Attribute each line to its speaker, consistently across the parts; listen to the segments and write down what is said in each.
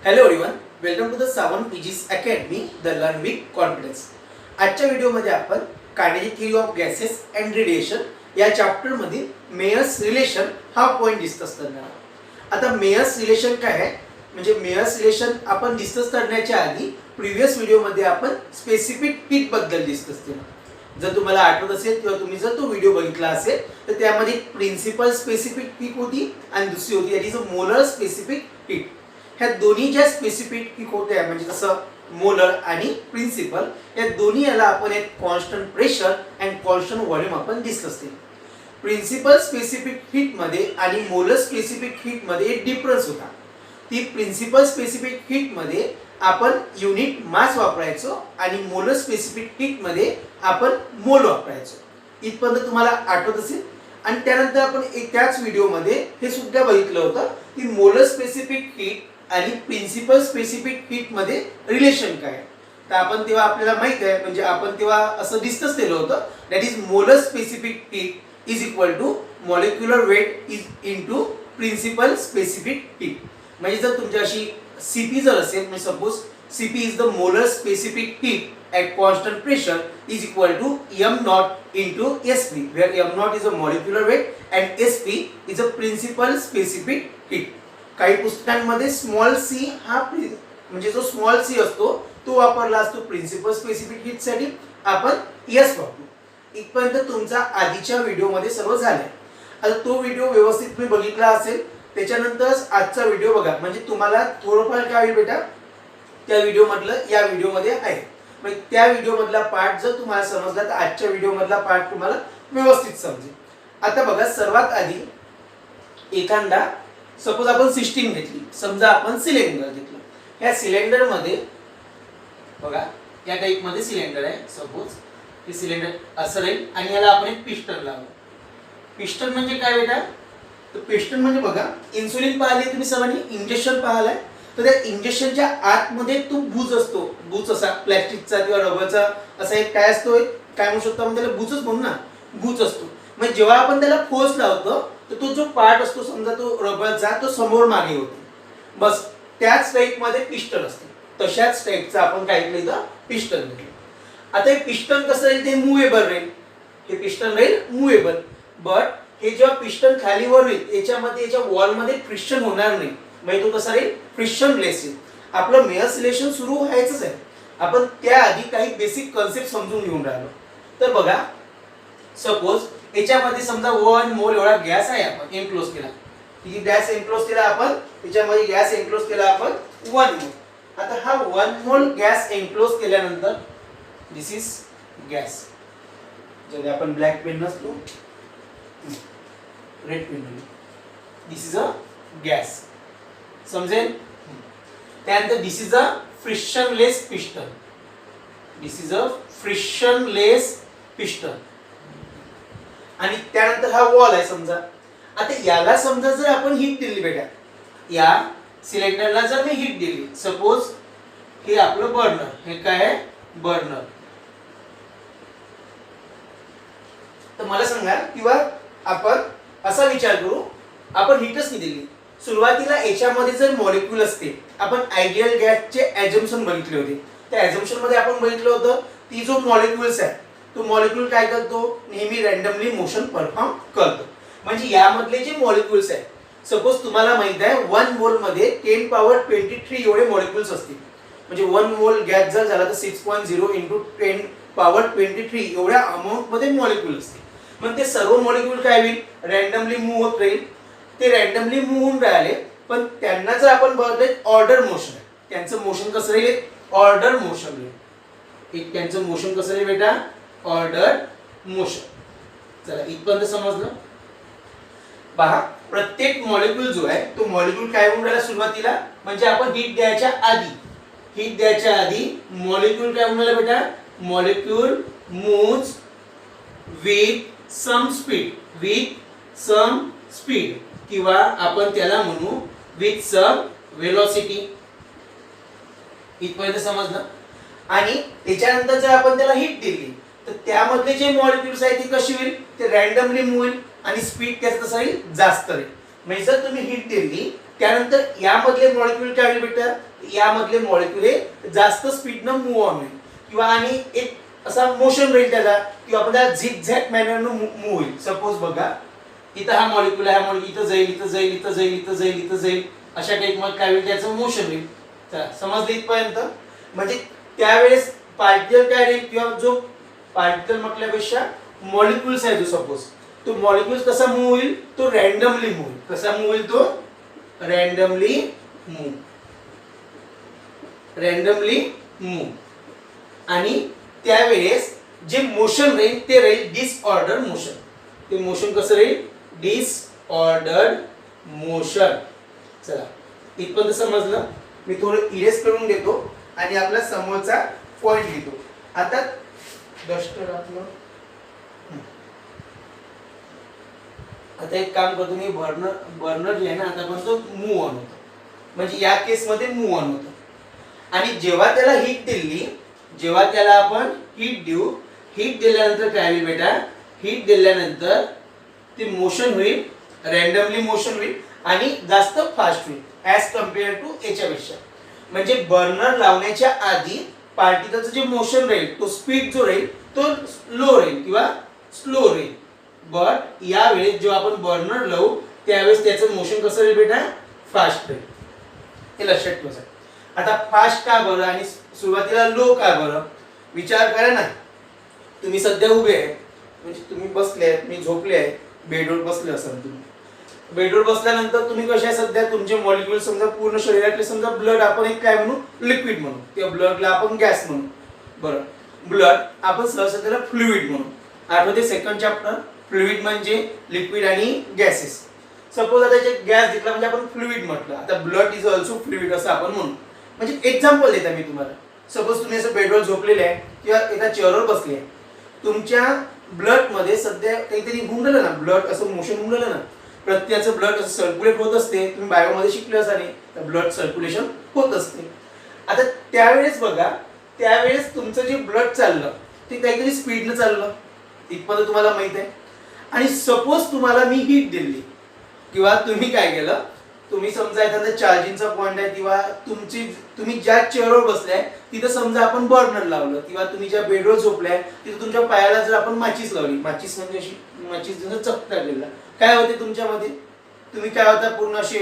Speaker 1: Hello everyone, welcome to the Sawant PGs academy the learn with confidence. आजच्या व्हिडिओमध्ये आपण kinetic theory of gases and radiation या chapter मधील Mayer's relation हा point discuss करणार आहोत. आता मेयर्स रिलेशन काय आहे, म्हणजे मेयर्स रिलेशन आपण डिस्कस करण्याच्या आधी प्रिव्हियस व्हिडिओमध्ये आपण स्पेसिफिक हीट बद्दल डिस्कस केलं. जर तुम्हाला आठवत असेल किंवा तुम्ही जर तो व्हिडिओ बघितला असेल तर त्यामध्ये प्रिन्सिपल स्पेसिफिक हीट होती आणि दुसरी होती that is a molar specific heat. ह्या दोन्ही ज्या स्पेसिफिक हीट होत्या म्हणजे जसं मोलर आणि प्रिन्सिपल, या दोन्ही याला आपण एक constant pressure and constant volume आपण डिस्कस केलं. प्रिन्सिपल स्पेसिफिक हीट मध्ये आणि मोलर स्पेसिफिक हीट मध्ये एक डिफरन्स होता. ती प्रिन्सिपल स्पेसिफिक हीट मध्ये आपण युनिट मास वापरायचो आणि मोलर स्पेसिफिक हीट मध्ये आपण मोल वापरायचो. इथपर्यंत तुम्हाला आठवत असेल. आणि त्यानंतर आपण त्याच व्हिडिओमध्ये हे सुद्धा बघितलं होतं की मोलर स्पेसिफिक हीट आणि प्रिन्सिपल स्पेसिफिक हीट मध्ये रिलेशन काय आहे. तर आपण तेव्हा आपल्याला माहित आहे, म्हणजे आपण तेव्हा असं डिस्कस केलं होतं that is molar specific heat is equal to molecular weight is into principal specific heat. म्हणजे जर तुमच्याशी Cp जर असेल, म्हणजे suppose Cp is the molar specific heat at constant pressure is equal to m naught into Sp, where m naught is a molecular weight and Sp is a principal specific heat. काही पुस्तकांमध्ये small c हा म्हणजे जो small c असतो तो वापरला असतो principal specific heat साठी, आपण S वापरू. इथपर्यंत तुमचा आधीच्या व्हिडिओमध्ये सर्व झाले. आता तो व्हिडिओ व्यवस्थित तुम्ही बघितला असेल, त्याच्यानंतरच आजचा व्हिडिओ बघा, म्हणजे तुम्हाला थोडंफार काय होईल बेटा, त्या व्हिडिओ मधलं या व्हिडिओमध्ये आहे. म्हणजे त्या व्हिडिओ मधला पार्ट जर तुम्हाला समजला तर आजच्या व्हिडिओ मधला पार्ट तुम्हाला व्यवस्थित समजेल. आता बघा, सर्वात आधी एखादा सपोज आपण सिस्टीम घेतली, समजा आपण सिलेंडर घेतलं. या सिलेंडर मध्ये बघा, या टाइप मध्ये सिलेंडर आहे. सपोज हे सिलेंडर असं राहील आणि याला आपण एक पिस्टन लावलं. पिस्टन म्हणजे काय बेटा, तर पिस्टन म्हणजे बघा, इन्सुलिन पाहिले तुम्ही सर्वांनी, इंजेक्शन पाहिलंय. तर त्या इंजेक्शनच्या आतमध्ये तो बूज असतो, बूज असा प्लॅस्टिकचा किंवा रबरचा असा एक काय असतो, काय म्हणू शकतो आपण त्याला, बूजच म्हणू ना, बूज असतो. म्हणजे जेव्हा आपण त्याला फोर्स लावतो तर तो जो पार्ट असतो समजा तो रबरचा, तो समोर मागे होतो. बस त्याच टाइप मध्ये पिस्टन असते. तशाच टाइपचा आपण काय केलं इथं, पिस्टन घेतलं. आता हे पिस्टन कसं राहील, ते मूवेबल राहील. हे पिस्टन राहील मूवेबल. बट हे जेव्हा पिस्टन खाली वर होईल याच्यामध्ये याच्या वॉल मध्ये फ्रिक्शन होणार नाही. म्हणजे तो कसा राहील, फ्रिक्शन लेस येईल. आपलं मेयर्स रिलेशन सुरू व्हायचंच आहे. आपण त्याआधी काही बेसिक कन्सेप्ट समजून घेऊन राहिलो. तर बघा, सपोज याच्यामध्ये समजा 1 मोल एवढा गॅस आहे, आपण एनक्लोज केला. किती गॅस एनक्लोज केला आपण, त्याच्यामध्ये गॅस एनक्लोज केला आपण 1 मोल. आता हा 1 मोल गॅस एनक्लोज केल्यानंतर दिस इज गॅस. जर आपण ब्लॅक पेन नसतो, red pen, this is a gas, समजेल. त्यानंतर this is a frictionless piston. This is a frictionless piston. आणि त्यानंतर हा वॉल आहे समजा. आता याला समजा जर आपण हीट दिली बेटा, या सिलेंडरला जर मी हीट दिली, सपोज हे आपलं बर्नर, हे काय आहे, बर्नर. तर मला सांगा, किंवा आपण असा विचार करू, आपण हीटच नाही दिली. सुरुवातीला याच्यामध्ये जर मॉलिक्यूल असते, आपण आयडियल गॅसचे ॲझम्पशन बघितले होते. त्या ॲझम्पशन मध्ये आपण बघितलं होतं ती जो मॉलिक्यूल्स आहे तो मॉलिक्यूल काय करतो, नेहमी रँडमली मोशन परफॉर्म करतो. म्हणजे यामधले जे मॉलिक्यूल्स आहेत, सपोज तुम्हाला माहित आहे 1 मोल मध्ये 10 पॉवर 23 एवढे मॉलिक्यूल्स असतील. म्हणजे 1 मोल गॅस जर झाला तर 6.0 इंटू 10 पॉवर 23 एवढ्या अमाऊंट मध्ये मॉलिक्यूल असते. मग ते सर्व मॉलिक्यूल काय होईल, रँडमली मूव्ह होत राहील. ते रँडमली मूव्ह होऊन राहिले, पण त्यांना जर आपण बघितलं ऑर्डर मोशन आहे, त्यांचं मोशन कसं राहील, ऑर्डर मोशन राहील. एक त्यांचं मोशन कसं राहील बेटा, ऑर्डर मोशन. चला इथपर्यंत समजलं. पहा, प्रत्येक मॉलिक्यूल जो आहे तो मॉलिक्यूल काय होऊन राहिला सुरुवातीला, म्हणजे आपण हीट द्यायच्या आधी मॉलिक्यूल काय होऊन राहिला बेटा, molecule moves with some speed, किंवा आपण त्याला म्हणू विथ सम वेलोसिटी. इथपर्यंत समजलं. आणि त्याच्यानंतर जर आपण त्याला हीट दिली तर त्यामधले जे मॉलिक्यूल्स आहेत ते कशी होईल, ते रँडमली मूव्ह होईल आणि स्पीड त्याचं कसं राहील, जास्त राहील. म्हणजे जर तुम्ही हीट दिली त्यानंतर यामधले मॉलिक्यूल काय होईल बेटा, यामधले मॉलिक्यूल हे जास्त स्पीडनं मूव्ह ऑन होईल किंवा आणि एक असा मोशन राहील त्याला किंवा आपण त्याला झिगझॅग मॅनरनं मूव्ह होईल. सपोज बघा इथं हा मॉलिक्यूल आहे, हा मॉलिक्यूल इथं जाईल, इथं जाईल, इथं जाईल, इथं जाईल, इथं जाईल, अशा टाईप मग काय होईल त्याचं मोशन होईल. समजलं इथपर्यंत. म्हणजे त्यावेळेस पार्टिकल काय राहील किंवा जो पार्टिकल म्हटल्यापेक्षा मॉलिक्यूल्स आहे जो सपोज तो मॉलिक्यूल्स कसा मूव्ह होईल, तो रॅन्डमली मूव्ह होईल. कसा मूव्ह होईल, तो रॅन्डमली मूव्ह. आणि त्यावेळेस जे मोशन राहील ते राहील डिसऑर्डर मोशन. ते मोशन कसं राहील, डिसऑर्डर्ड मोशन. चला इथपर्यंत समजलं. मी थोडं इरेज करून देतो आणि आपला समोरचा पॉइंट लिहितो. आता डस्टर आपलं आता एक काम करतो मी, बर्नर जे आहे ना आतापर्यंत मूव्ह ऑन होतं, म्हणजे या केसमध्ये मूव्ह ऑन होतं. आणि जेव्हा त्याला हीट दिली, जेव्हा त्याला आपण हीट देऊ, हीट दिल्यानंतर काय होईल बेटा, हीट दिल्यानंतर ते मोशन होईल, रॅन्डमली मोशन होईल आणि जास्त फास्ट होईल ॲज कम्पेअर टू याच्यापेक्षा. म्हणजे बर्नर लावण्याच्या आधी पार्टिकलचं जे मोशन राहील, तो स्पीड जो राहील तो लो राहील किंवा स्लो राहील. बट यावेळेस जेव्हा आपण बर्नर लावू त्यावेळेस त्याचं मोशन कसं राहील बेटा, फास्ट राहील. हे लक्षात ठेवा. आता फास्ट का बरं आणि सुरुवातीला लो का बरं, विचार करा ना. तुम्ही सध्या उभे आहे, म्हणजे तुम्ही बसले आहेत, मी झोपले आहे, बेडवर बसले असाल तुम्ही. बेडवर बसल्यानंतर तुम्ही कसे सध्या तुमचे मॉलिक्यूल समजा पूर्ण शरीरातले समजा ब्लड आपण एक काय म्हणू, लिक्विड म्हणू, त्या ब्लडला आपण गॅस म्हणू. बरं, ब्लड आपण सहसा त्याला फ्लुइड म्हणू. आठवते सेकंड चॅप्टर, फ्लुइड म्हणजे लिक्विड आणि गॅसेस. सपोज आता गॅस घेतला म्हणजे आपण फ्लुइड म्हटलं, आता ब्लड इज ऑल्सो फ्लुइड असं आपण म्हणू. म्हणजे एक्झाम्पल देता मी तुम्हाला. सपोज तुम्ही असं बेडवर झोपलेले आहे किंवा एका चेअरवर बसले आहे, तुमच्या ब्लड मध्ये सध्या काहीतरी होऊन राहिलं ना, ब्लड असं मोशन होऊन राहिलं ना, प्रत्येकाचं ब्लड असं सर्क्युलेट होत असते. तुम्ही बायोमध्ये शिकले असाल, तर ब्लड सर्क्युलेशन होत असते. आता त्यावेळेस बघा, त्यावेळेस तुमचं जे ब्लड चाललं ते काहीतरी स्पीडनं चाललं, इथपर्यंत तुम्हाला माहित आहे. आणि सपोज तुम्हाला मी हीट दिली किंवा तुम्ही काय केलं, तुम्ही समजा एखादा चार्जिंगचा पॉइंट आहे किंवा तुम्ही ज्या चेअरवर बसलाय तिथं समजा आपण बर्नर लावलं किंवा तुम्ही ज्या बेडवर झोपलाय तिथं तुमच्या पायाला जर आपण माचीस लावली, माचीस म्हणजे अशी माचीस जसं चकता गेला, काय होते तुमच्यामध्ये, तुम्ही काय होता पूर्ण असे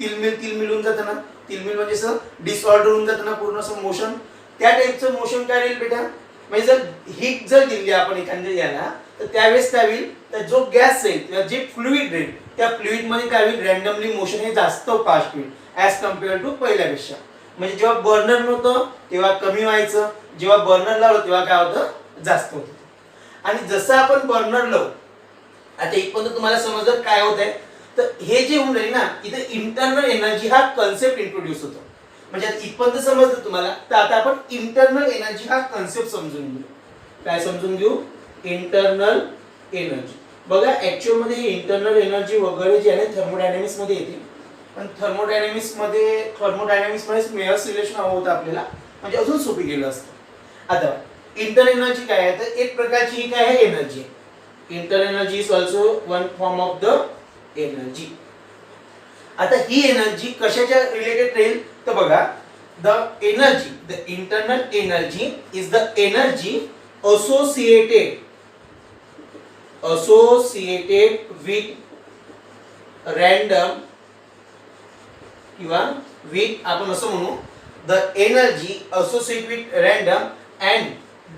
Speaker 1: तिलमिल होऊन जातं ना. तिलमिल म्हणजे असं डिसऑर्डर होऊन जातं ना पूर्ण असं मोशन. त्या टाईपचं मोशन काय राहील बेटा, म्हणजे जर हीट जर दिली आपण एखाद्या याला तर त्यावेळेस काय होईल, तर जो गॅस राहील किंवा जे फ्लुइड राहील त्या फ्लुइड मध्ये काय होईल, रॅन्डमली मोशन हे जास्त फास्ट होईल ॲज कम्पेअर टू पहिल्यापेक्षा. म्हणजे जेव्हा बर्नर नव्हतं तेव्हा कमी व्हायचं, जेव्हा बर्नर लावलं तेव्हा काय होतं, जास्त होतं. आणि जसं आपण बर्नर लावू, आता इथपर्यंत तुम्हाला समजलं काय होत आहे. तर हे जे होऊन राहील ना, इथे इंटरनल एनर्जी हा कन्सेप्ट इंट्रोड्यूस होतो. म्हणजे इथपर्यंत समजलं तुम्हाला, तर आता आपण इंटरनल एनर्जी हा कन्सेप्ट समजून घेऊ. काय समजून घेऊ, इंटरनल एनर्जी. बघा ऍक्च्युअल मध्ये ही इंटरनल एनर्जी वगैरे जे आहे थर्मोडायनामिक्स मध्ये येते, पण थर्मोडायनामिक्स मध्ये मेयर्स रिलेशन हवं होतं आपल्याला, म्हणजे अजून सोपी गेलं असतं. आता इंटरनल एनर्जी काय आहे, तर एक प्रकारची ही काय आहे, energy. Internal energy is also one form of the energy. आता ही एनर्जी कशाच्या रिलेटेड राहील, तर बघा the internal energy is the energy associated with random किंवा with आपण असं म्हणू, the energy associated with random and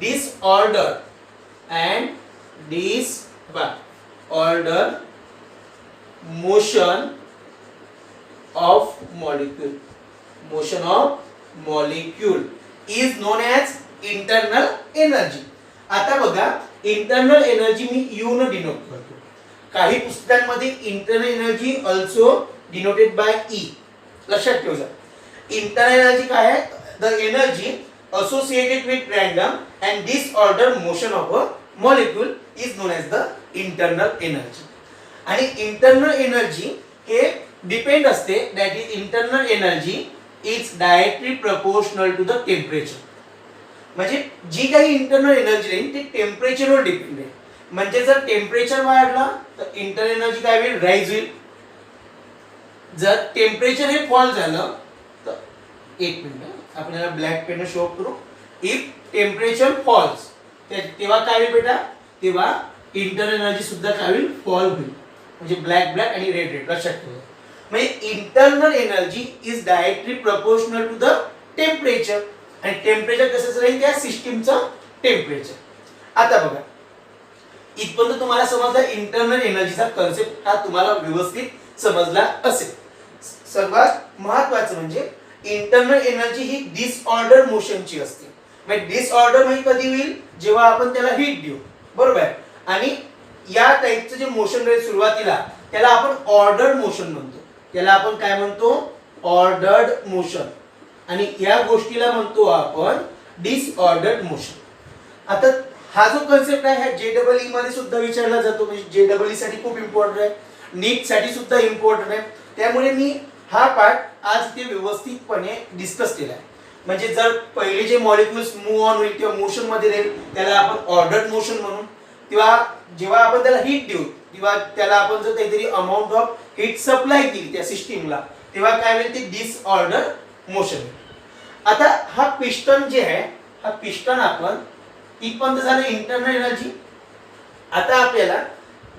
Speaker 1: disorder motion of molecule is known as internal energy. आता बघा इंटरनल एनर्जी मी यू न डिनोट करतो. काही पुस्तकांमध्ये internal energy also denoted by E. लक्षात ठेवा, इंटरनल एनर्जी काय आहे, the energy associated with random and disorder motion of a molecule is known as the internal energy. आणि इंटरनल एनर्जी हे डिपेंड असते, that is internal energy is directly proportional to the temperature. म्हणजे जी काही internal energy राहील ती टेम्परेचरवर depend आहे. म्हणजे जर टेम्परेचर वाढलं तर इंटरनल एनर्जी काय होईल, राईज होईल. जर टेम्परेचर हे फॉल झालं तर एक मिनिट आपण याला ब्लॅक पेन शो करू. इफ टेम्परेचर फॉल्स तेव्हा काय होईल बेटा, तेव्हा इंटरनल एनर्जी सुद्धा काय होईल, फॉल होईल. म्हणजे ब्लॅक आणि रेड लक्षात ठेवा. म्हणजे internal energy is directly proportional to the temperature आणि टेम्परेचर कसं राहील त्या सिस्टीमचं टेम्परेचर. आता बघा इथपर्यंत तुम्हाला समजला इंटरनल एनर्जीचा कन्सेप्ट हा तुम्हाला व्यवस्थित समजला असेल. सर्वात महत्त्वाचं म्हणजे इंटरनल एनर्जी ही डिसऑर्डर मोशनची असते. म्हणजे डिसऑर्डर म्हणजे कधी होईल, जेव्हा आपण त्याला हीट देऊ, बरोबर आहे. आणि या टाइपचं जे मोशन राहील सुरुवातीला त्याला आपण ऑर्डर्ड मोशन म्हणतो. त्याला आपण काय म्हणतो, ऑर्डर्ड मोशन. आणि या गोष्टीला म्हणतो आपण डिसऑर्डर्ड मोशन. आता हा जो कन्सेप्ट आहे हा JEE मध्ये सुद्धा विचारला जातो. म्हणजे JEE साठी खूप इम्पॉर्टंट आहे, नीट साठी सुद्धा इम्पॉर्टंट आहे. त्यामुळे मी हा पार्ट आज इथे व्यवस्थितपणे डिस्कस केला आहे. म्हणजे जर पहिले जे मॉलिक्युल्स मूव्ह ऑन होईल किंवा मोशन मध्ये राहील त्याला आपण ऑर्डर्ड मोशन म्हणू. तेव्हा जेव्हा आपण त्याला हीट देऊ तेव्हा त्याला आपण जर काहीतरी अमाऊंट ऑफ हीट सप्लाय केली त्या सिस्टीमला तेव्हा काय होईल, ते डिसऑर्डर मोशन. आता हा पिस्टन जे आहे, हा पिस्टन आपण इथपर्यंत झालं इंटरनल एनर्जी. आता आपल्याला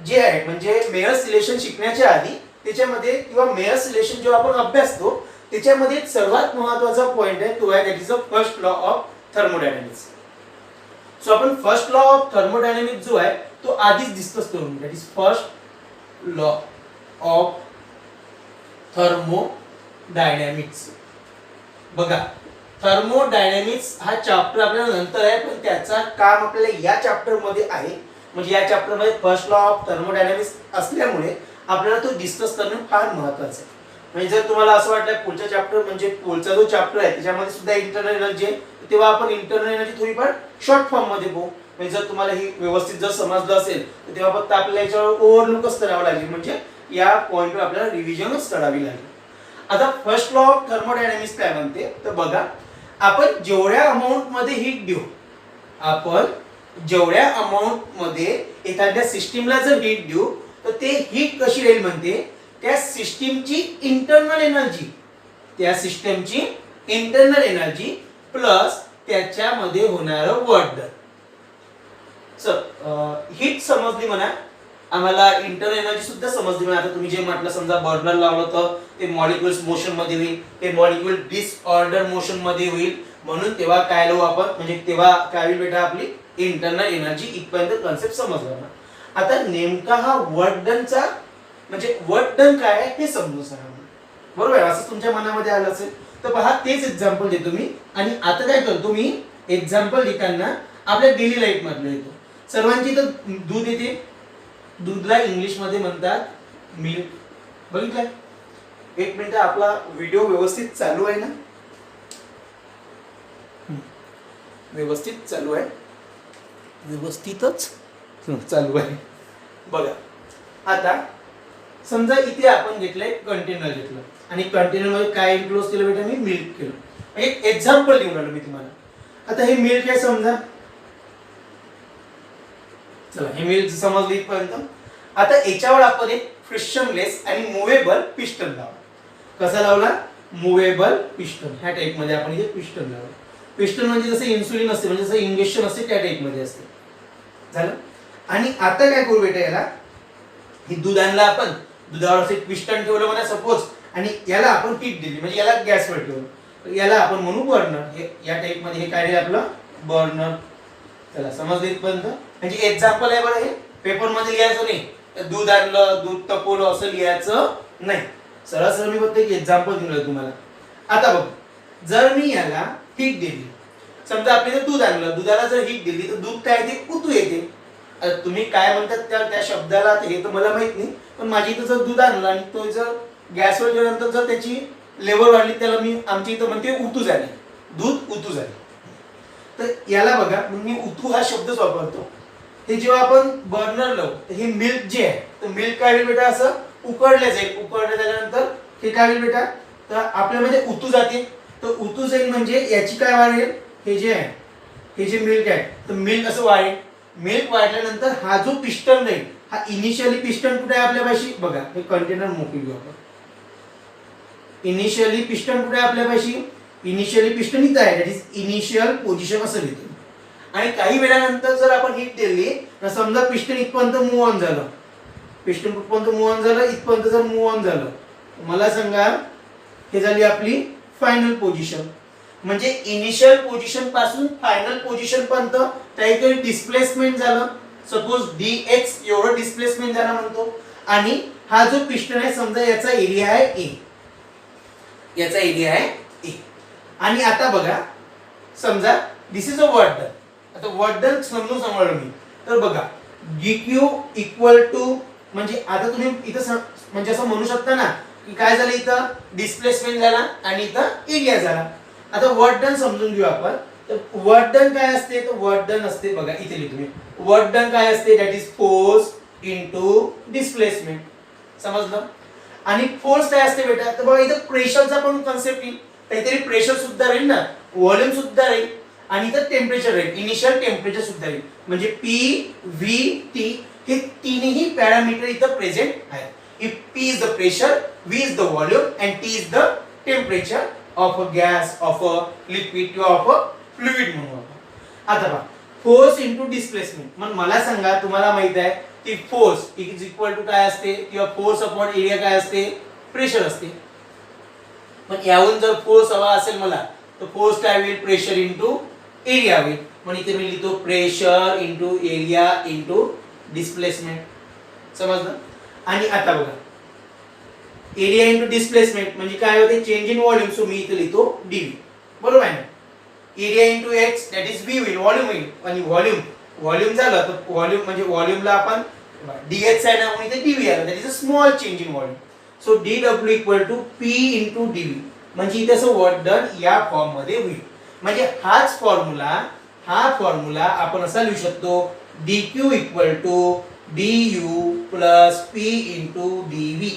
Speaker 1: जे आहे म्हणजे मेयर्स रिलेशन शिकण्याच्या आधी त्याच्यामध्ये किंवा मेयर्स रिलेशन जेव्हा आपण अभ्यासतो त्याच्यामध्ये सर्वात महत्त्वाचा पॉइंट आहे तो आहे that is the first law of thermodynamics. So आपण फर्स्ट लॉ ऑफ थर्मोडायनामिक्स जो आहे तो आधीच डिस्कस करून, that is first law of thermodynamics. बघा थर्मोडायनामिक्स हा चॅप्टर आपल्याला नंतर आहे पण त्याचा काम आपल्याला या चॅप्टर मध्ये आहे. म्हणजे या चॅप्टर मध्ये फर्स्ट लॉ ऑफ थर्मोडायनामिक्स असल्यामुळे आपल्याला तो डिस्कस करणं फार महत्त्वाचं आहे. म्हणजे जर तुम्हाला असं वाटलं पुढचा चॅप्टर म्हणजे पुढचा जो चॅप्टर आहे त्याच्यामध्ये सुद्धा इंटरनल एनर्जी आहे तेव्हा आपण इंटरनल एनर्जी थोडीफार शॉर्ट फॉर्म मध्ये बघू. म्हणजे जर तुम्हाला ही व्यवस्थित जर समजलं असेल तर तेव्हा फक्त आपल्याला याच्यावर ओव्हरलुकच करावं लागेल. म्हणजे या पॉइंटवर आपल्याला रिव्हिजनच करावी लागेल. आता फर्स्ट लॉ ऑफ थर्मोडायनामिक्स काय म्हणते तर बघा, आपण जेवढ्या अमाऊंट मध्ये हीट देऊ, आपण जेवढ्या अमाऊंट मध्ये एखाद्या सिस्टीमला जर हीट देऊ तर ते हीट कशी राहील म्हणते, त्या सिस्टीमची इंटरनल एनर्जी, त्या सिस्टीमची इंटरनल एनर्जी प्लस त्याच्यामध्ये होणारं वर्क डन. हीट समजली म्हणा, आम्हाला इंटरनल एनर्जी सुद्धा समजली म्हणा. आता तुम्ही जे म्हटलं समजा बर्नर लावलं तर ते मॉलिक्युल्स मोशन मध्ये होईल, ते मॉलिक्युल डिसऑर्डर मोशन मध्ये होईल. म्हणून तेव्हा काय लावू आपण, म्हणजे तेव्हा काय होईल बेटा, आपली इंटरनल एनर्जी इथपर्यंत कन्सेप्ट समजला ना. आता नेमका हा वर्क डनचा म्हणजे वर्क डन काय आहे हे समजून सांगा, बरोबर आहे. असं तुमच्या मनामध्ये आलं असेल तर पहा तेच एक्झाम्पल देतो मी. आणि आता काय करतो मी, एक्झाम्पल लिहिताना आपल्या डेली लाईफ मधलं येतो. सर्वांची तर दूध येते, दूधला इंग्लिश मध्ये म्हणतात मिल्क. बघितलंय, एक मिनिट आपला व्हिडिओ व्यवस्थित चालू आहे ना, व्यवस्थित चालू आहे, व्यवस्थितच चालू आहे. बघा आता समजा इथे आपण घेतलंय कंटेनर घेतलं आणि कंटेनर मध्ये काय इन्क्लोज केलं बेटा, मी मिल्क केलं. एक एक्झाम्पल देऊन राहिलो मी तुम्हाला. आता हे मिल्क आहे समजा, चला हे मिल्क समजलं इथपर्यंत. आता याच्यावर आपण एक फ्रिक्शनलेस आणि मुव्हेबल पिस्टन लावला. कसा लावला, मुव्हेबल पिस्टन. ह्या टाइप मध्ये आपण इथे पिस्टन लावलं. पिस्टन म्हणजे जसं इन्सुलिन असते म्हणजे जसं इंजेक्शन असते त्या टाइप मध्ये असते. झालं. आणि आता काय करू बेटा, याला ही दूध आणलं आपण, दुधावर एक पिस्टन ठेवलं म्हणा सपोज, आणि याला आपण हीट दिली म्हणजे याला गॅसवर ठेवलं, याला आपण म्हणू बर्नर. हे या टाइप मध्ये हे काय आपलं बर्नर. चला समजलं इथपर्यंत. म्हणजे एक्झाम्पल आहे बरं, हे पेपर मध्ये लिहायचं नाही, दूध आणलं दूध तपवलं असं लिहायचं नाही. सरळ सरळ मी फक्त एक एक्झाम्पल दिलं तुम्हाला. आता बघ, जर मी याला हीट दिली, समजा आपल्याला दूध आणलं, दुधाला जर हीट दिली तर दूध काय येते, उतू येते. तुम्ही काय म्हणतात त्या शब्दाला हे तर मला माहित नाही, पण माझी इथं जर दूध आणलं आणि तो जर गॅसवर गेल्यानंतर जर त्याची लेवल वाढली त्याला मी आमच्या इथं म्हणते उतू झाली, दूध उतू झाले. तर याला बघा मी उतू हा शब्दच वापरतो. हे जेव्हा आपण बर्नर लावू तर हे मिल्क जे आहे तर मिल्क काय होईल बेटा, असं उकळलं जाईल. उकळलं झाल्यानंतर हे काय होईल बेटा, तर आपल्यामध्ये उतू जाते. तर उतू जाईल म्हणजे याची काय वाढेल, हे जे आहे हे जे मिल्क आहे तर मिल्क असं वाढेल. मिल्क वाढल्यानंतर हा जो पिस्टन राहील, हा इनिशियली पिस्टन कुठे आहे आपल्यापाशी, बघा हे कंटेनर मोकळी घेऊ आपण. इनिशियली पिस्टन कुठे आहे आपल्यापाशी, इनिशियली पिस्टन इथं आहे, दॅट इज इनिशियल पोझिशन असं लिहितो. आणि काही वेळानंतर जर आपण हिट दिली तर समजा पिस्टन इथपर्यंत मूव्ह ऑन झालं, पिस्टन कुठपर्यंत मूव्ह ऑन झालं, इथपर्यंत जर मूव्ह ऑन झालं, मला सांगा हे झाली आपली फायनल पोझिशन. म्हणजे इनिशियल पोझिशन पासून फायनल पोझिशन पर्यंत काहीतरी डिस्प्लेसमेंट झालं, सपोज dx एवढं डिस्प्लेसमेंट झालं म्हणतो. आणि हा जो पिस्टन आहे समजा याचा एरिया आहे a, याचा एरिया आहे a. आणि आता बघा समजा दिस इज अ वर्क डन. आता वर्क डन समजून सांगणार मी. तर बघा dq इक्वल टू, म्हणजे आता तुम्ही इथं म्हणजे असं म्हणू शकता ना की काय झालं, इथं डिस्प्लेसमेंट झाला आणि इथं एरिया झाला. आता वर्क डन समजून घेऊ आपण. तर वर्क डन काय असते, तर वर्क डन असते बघा इथे लिहितो मी. वर्क डन काय असते, that is force into displacement. समजलं. आणि फोर्स काय असते बेटा, तर बघा इथं प्रेशरचा पण कन्सेप्ट येईल, काहीतरी प्रेशर सुद्धा राहील ना, व्हॉल्यूम सुद्धा राहील आणि इथं टेम्परेचर राहील, इनिशियल टेम्परेचर सुद्धा राहील. म्हणजे P V T हे तिन्ही पॅरामीटर इथं प्रेझेंट आहेत. If P is the pressure, V is the volume and T is the temperature of a gas, of a liquid किंवा of a fluid म्हणू आपण. आता पहा फोर्स इनटू डिस्प्लेसमेंट. मग मला सांगा, तुम्हाला माहित आहे की फोर्स इज इक्वल टू काय असते, किंवा फोर्स अपॉन एरिया काय असते, प्रेशर असते. पण यावरून जर फोर्स हवा असेल मला, तर फोर्स काय होईल, प्रेशर इनटू एरिया होईल. म्हणून इथे मी लिहितो pressure into area into displacement. समजलं. आणि आता बघा एरिया इनटू डिस्प्लेसमेंट म्हणजे काय होते, चेंज इन व्हॉल्यूम. सो मी इथे लिहितो dv. बरोबर आहे ना. Area into x that is v होईल, व्हॉल्यूम होईल. आणि व्हॉल्यूम झालं तर व्हॉल्यूम म्हणजे व्हॉल्यूमला आपण dx आहे ना, म्हणून इथे dv आलं, that is a small change in volume. So dw equal to p into dv. म्हणजे इथे असं वर्क डन या फॉर्म मध्ये होईल. म्हणजे हाच फॉर्म्युला आपण असा लिहू शकतो, dq equal to du plus p into dv.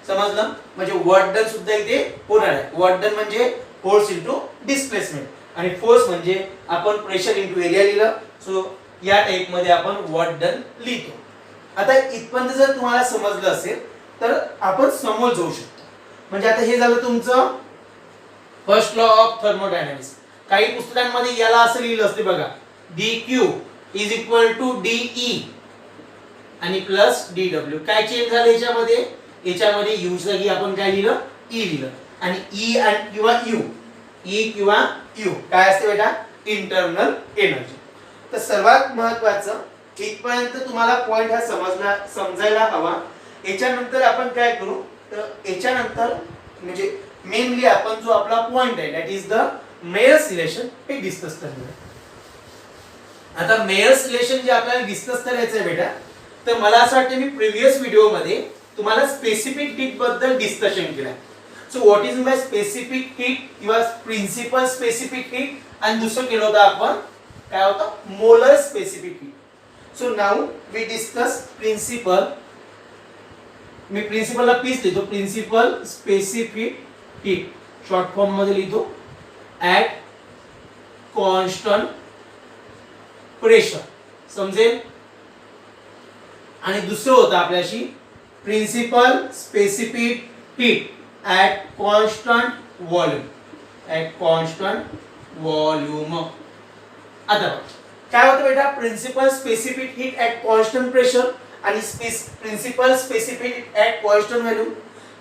Speaker 1: समजलं. म्हणजे वर्क डन सुद्धा इथे होणार आहे. वर्क डन म्हणजे फोर्स इंटू डिस्प्लेसमेंट आणि फोर्स म्हणजे आपण प्रेशर इंटू एरिया लिहिलं. सो या टाइप मध्ये आपण वर्क डन लिहितो. आता इथपर्यंत जर तुम्हाला समजलं असेल तर आपण समोर जाऊ शकतो. म्हणजे आता हे झालं तुमचं फर्स्ट लॉ ऑफ थर्मोडायनामिक्स. काही पुस्तकांमध्ये याला असं लिहिलं असते बघा, dq is equal to de आणि प्लस dw. काय चेंज झालं याच्यामध्ये, याच्यामध्ये u च्या जागी आपण काय लिहिलं, e लिहिलं. आणि e आणि किंवा u काय असते बेटा, इंटरनल एनर्जी. तर सर्वात महत्त्वाचं इथपर्यंत तुम्हाला पॉइंट हा समजायला हवा. याच्यानंतर आपण काय करू, तर याच्यानंतर म्हणजे मेनली आपण जो आपला पॉइंट आहे that is the Mayer's relation हे डिस्कस करणार. आता मेयर्स रिलेशन जे आपल्याला डिस्कस करायचं आहे बेटा, तर मला असं वाटतं मी प्रिव्हियस व्हिडिओ मध्ये तुम्हाला स्पेसिफिक हीट बद्दल डिस्कशन केलं. So what is my specific heat किंवा प्रिन्सिपल स्पेसिफिक हीट, आणि दुसरं केलं होतं आपण काय होतं, molar specific heat. So now we discuss principal. मी प्रिन्सिपलला पीस लिहितो, principal specific heat short form मध्ये लिहितो, ॲट कॉन्स्टंट प्रेशर. समजेल. आणि दुसरं होतं आपल्याशी principal specific heat at constant volume, at constant volume. आता काय होतं बेटा, principal specific heat at constant pressure आणि principal specific heat at constant volume.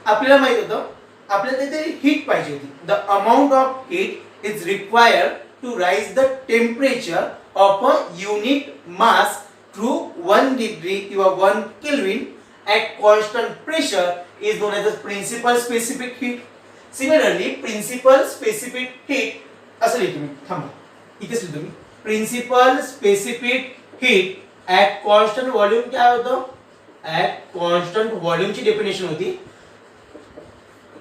Speaker 1: आपल्याला माहित होतं आपल्याला तिथे हीट पाहिजे होती. The amount of heat is required to rise the temperature of a unit mass through 1 degree किंवा 1 Kelvin at constant pressure is known as the principal specific heat. Similarly, principal specific heat असं लिहितो मी, थांबा इथेच लिहितो मी, principal specific heat at constant volume काय होतं, at constant volume ची definition होती,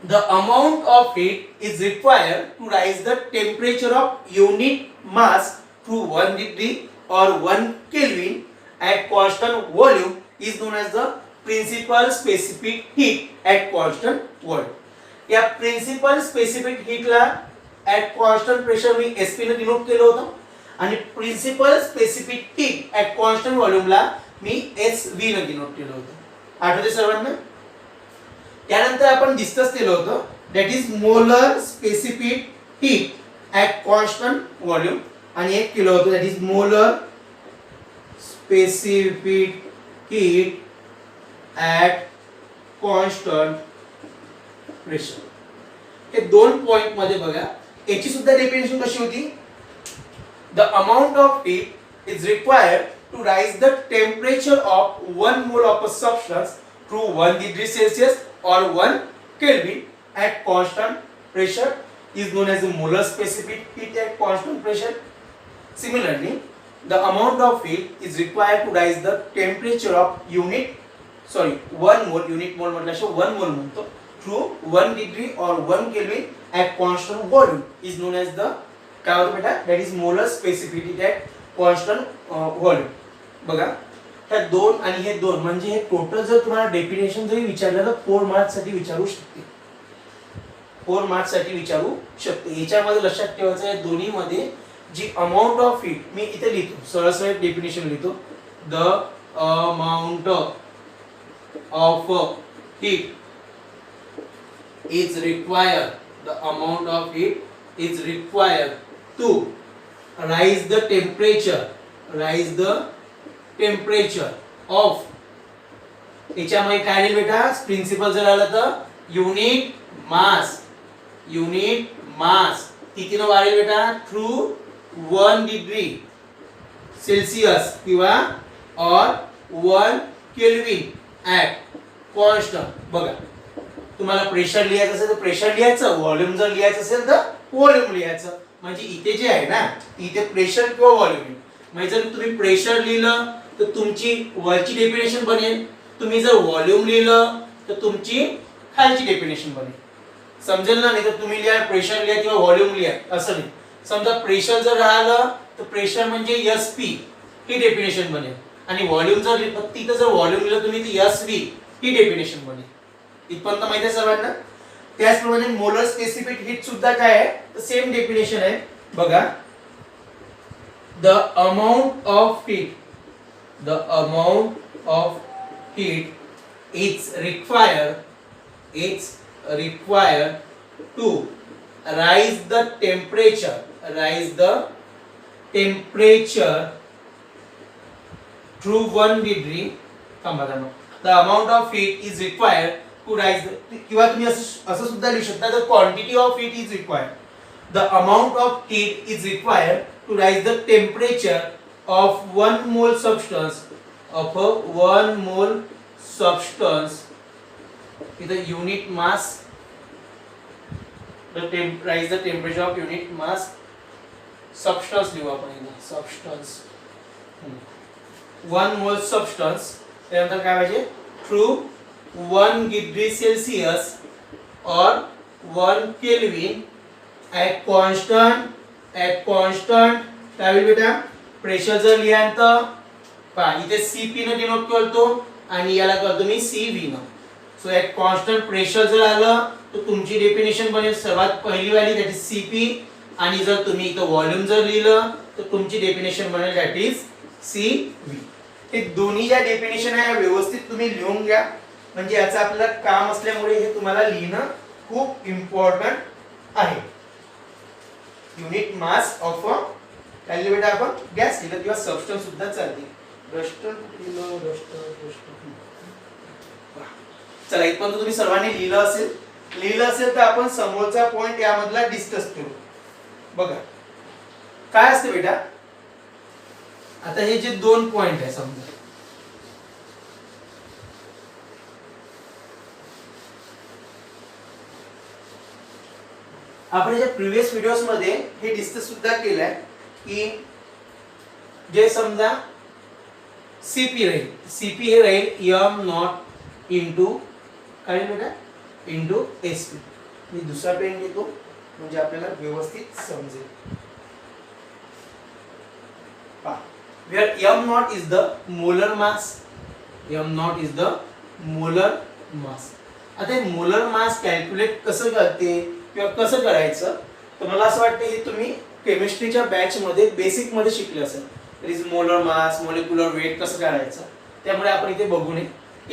Speaker 1: the amount of heat is required to raise the temperature of unit mass through 1 degree or 1 Kelvin at constant volume is known as the principal specific heat at constant volume. या principal specific heat ला at constant pressure me SP ने denote केलं होतं आणि principal specific heat at constant volume ला मी SV ने denote केलं होतं. आठवते सर्वांना. त्यानंतर आपण डिस्कस केलं होतं that is molar specific heat at constant volume आणि एक किलो होतो that is molar specific heat at constant pressure. हे दोन पॉइंट मध्ये बघा याची सुद्धा डेफिनेशन कशी होती. The amount of heat is required to rise the temperature of 1 mole of a substance to 1 degree Celsius or 1 Kelvin at constant pressure is known as the molar specific heat at constant pressure. Similarly, the amount of heat is required to rise the temperature of 1 mole unit mole म्हटल्याशिवाय 1 mole म्हणतो to 1 degree or 1 Kelvin at constant volume is known as the काय होतं बेटा that is molar specificity at constant volume. बघा ह्या दोन आणि हे दोन म्हणजे हे टोटल जर तुम्हाला डेफिनेशन जरी विचारलं तर 4 मार्क्स साठी विचारू शकते. 4 मार्क्स साठी विचारू शकते. याच्यामध्ये लक्षात ठेवायचं आहे दोन्ही मध्ये जी अमाउंट ऑफ हीट मी इथे लिहितो सरळ सरळ डेफिनेशन लिहितो. The amount of heat is required, the amount of heat is required to rise the temperature of याच्यामध्ये काय लिहिलं बेटा प्रिन्सिपल जर आलं तर युनिट मास कितीनं वाढेल बेटा थ्रू 1 डिग्री सेल्सिअस किंवा और 1 केल्विन ॲट कॉन्स्टंट. बघा तुम्हाला प्रेशर लिहायचं असेल तर प्रेशर लिहायचं, व्हॉल्यूम जर लिहायचं असेल तर व्हॉल्यूम लिहायचं. म्हणजे इथे जे आहे ना इथे प्रेशर किंवा व्हॉल्यूम म्हणजे जर तुम्ही प्रेशर लिहिलं तर तुमची वरची डेफिनेशन बनेल, तुम्ही जर व्हॉल्यूम लिहिलं तर तुमची खालची डेफिनेशन बनेल. समजेल ना. नाही तर तुम्ही लिहा प्रेशर लिहा किंवा व्हॉल्यूम लिहा असं नाही. समजा प्रेशर जर राहिलं तर प्रेशर म्हणजे एसपी ही डेफिनेशन बनेल आणि व्हॉल्यूम जर तिथं जर व्हॉल्यूम लिहिलं तुम्ही तर एसव्ही ही डेफिनेशन बनेल. इथपर्यंत माहिती आहे सर्वांना. त्याचप्रमाणे मोलर स्पेसिफिक हीट सुद्धा काय आहे तर सेम डेफिनेशन आहे. बघा the amount of heat is required to rise the temperature through 1 degree. The amount of heat is required to rise किंवा तुम्ही असं सुद्धा लिहू शकता the quantity of heat is required, the amount of heat is required to rise the temperature of 1 mole substance with the unit mass, rise the temperature of unit mass substance लिहू आपण इथे substance 1 mole substance त्यानंतर काय पाहिजे through 1 degree Celsius or 1 Kelvin at constant काय होईल बेटा pressure जर लिहाल तर पहा इथे CP ने डिनोट करतो आणि याला करतो मी CV न. सो ॲट कॉन्स्टंट प्रेशर जर आलं तर तुमची डेफिनेशन बनेल सर्वात पहिली वाली दॅट इज CP आणि जर तुम्ही इथं व्हॉल्यूम जर लिहिलं तर तुमची डेफिनेशन बनेल दॅट इज CV. हे दोन्ही ज्या डेफिनेशन आहे व्यवस्थित तुम्ही लिहून घ्या म्हणजे याचं आपलं काम असल्यामुळे हे तुम्हाला लिहिणं खूप इम्पॉर्टंट आहे. युनिट मास ऑफ काय बेटा आपण गॅस लिहिलं किंवा सबस्टन्स सुद्धा चालते. चला इथपर्यंत तुम्ही सर्वांनी लिहिलं असेल तर आपण समोरचा पॉइंट यामधला डिस्कस करू. बघा काय असते बेटा आता हे जे दोन पॉइंट आहे समजा आपण जे प्रीवियस व्हिडिओज मध्ये हे डिस्कस सुद्धा केलंय की जे समजा सीपी राहील सीपी हे राहील एम नॉट इंटू काय बेटा इंटू एसपी. मी दुसरा पेन घेतो म्हणजे आपल्याला व्यवस्थित समजेल. पहा where m naught is the molar mass, m naught is the molar mass. आता मोलर मास कॅल्क्युलेट कसं करते किंवा कसं करायचं तर मला असं वाटतं हे तुम्ही केमिस्ट्रीच्या बॅच मध्ये बेसिक मध्ये शिकले असेल. That is molar mass molecular weight कसं करायचं त्यामुळे आपण इथे बघू नये.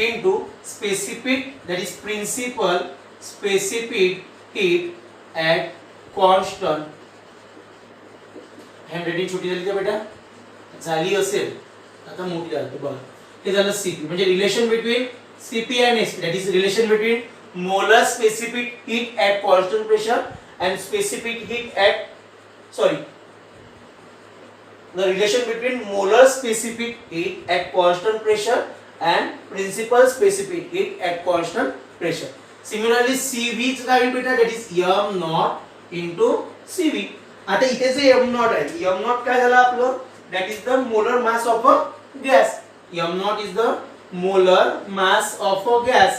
Speaker 1: Into specific that is principal specific heat at constant, handwriting छोटी झाली का बेटा? झाली असेल, आता मोठी झाली बघा. हे झालं सीपी म्हणजे relation between CP and SP, that is relation between molar specific heat at constant pressure and specific heat at the relation between molar specific heat at constant pressure and principal specific heat at constant pressure. Similarly CV च काय होईल बेटा? that is m naught into CV. आता इथे जे m naught आहे, m naught काय झालं आपलं? that is the molar mass of a gas. m naught is the molar mass of a gas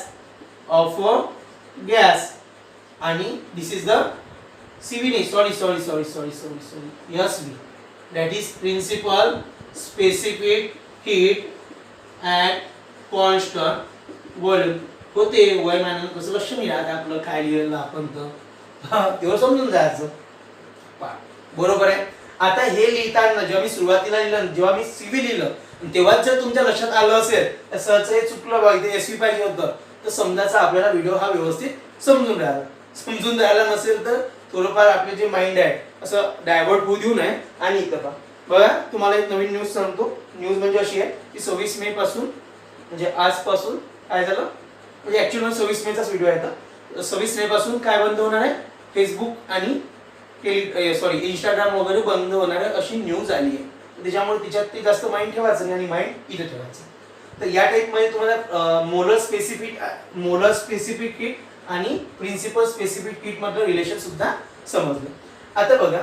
Speaker 1: आणि this is the CV नाही, sorry SV, that is principal specific heat at constant volume. होते वय मानून कसं लक्ष नाही राहत आपलं काय लिहिलं आपण तर तेव्हा समजून जायचं. बरोबर आहे. आता हे लिहिताना जेव्हा मी सुरुवातीला लिहिलं, जेव्हा मी सीव्ही लिहिलं तेव्हाच जर तुमच्या लक्षात आलं असेल तर सहज हे चुकलं बघा, इथे एसव्ही पाहिजे होतं, तर समजायचं आपल्याला व्हिडिओ हा व्यवस्थित समजून राहिला नसेल तर थोडंफार आपले जे माइंड आहे असं डायव्हर्ट होऊ देऊ नये. आणि इथं पहा बघा, तुम्हाला एक नवीन न्यूज सांगतो. न्यूज म्हणजे अशी आहे की 26 मे पासून म्हणजे आजपासून काय झालं, म्हणजे ऍक्च्युअली 26 मेचाच व्हिडिओ आहे. तर 26 मे पासून काय बंद होणार आहे? फेसबुक आणि इंस्टाग्राम वगैरे बंद होणार आहे अशी न्यूज आली आहे. त्याच्यामुळे तिच्यात ते जास्त माइंड ठेवायचं नाही आणि माइंड इथे ठेवायचं. तर या टाईपमध्ये तुम्हाला मोलर स्पेसिफिक हीट आणि प्रिन्सिपल स्पेसिफिक हीट मधलं रिलेशन सुद्धा समजलं. आता बघा,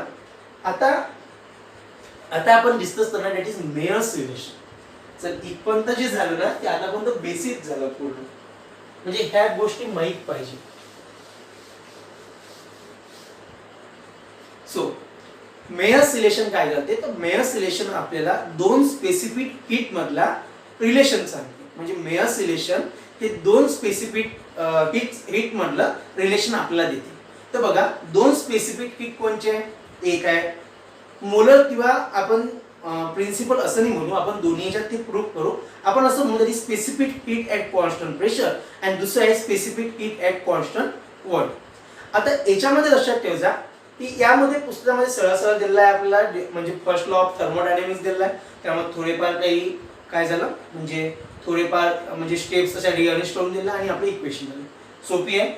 Speaker 1: आता आपण डिस्कस करणार दॅट इज मेयर्स रिलेशन. तर इथपर्यंत जे झालं ना ते आतापर्यंत बेसिक झालं पूर्ण, म्हणजे ह्या गोष्टी माहीत पाहिजे. सो मेयर्स रिलेशन काय करते, तर मेयर्स रिलेशन आपल्याला दोन स्पेसिफिक हीट मधला रिलेशन सांगते. म्हणजे मेयर्स रिलेशन हे दोन स्पेसिफिक हीट मधलं रिलेशन आपल्याला देते. तर बघा, दोन स्पेसिफिक हीट कोणचे? एक आहे मोलर किंवा आपण प्रिन्सिपल असं नाही म्हणू, आपण दोन्ही ह्याच्यात ते प्रूव्ह करू. आपण असं म्हणू की specific heat at constant pressure and दुसरं आहे specific heat at constant volume. आता याच्यामध्ये लक्षात ठेवायचा की यामध्ये पुस्तकामध्ये सरळ दिलेला आहे आपल्याला, म्हणजे फर्स्ट लॉ ऑफ थर्मोडायनेमिक्स दिलेला आहे. त्यामध्ये थोडेफार काही काय झालं म्हणजे थोडेफार म्हणजे स्टेप्स तशा रिअरेंज करून दिला आणि आपली इक्वेशन झाली. सोपी आहे,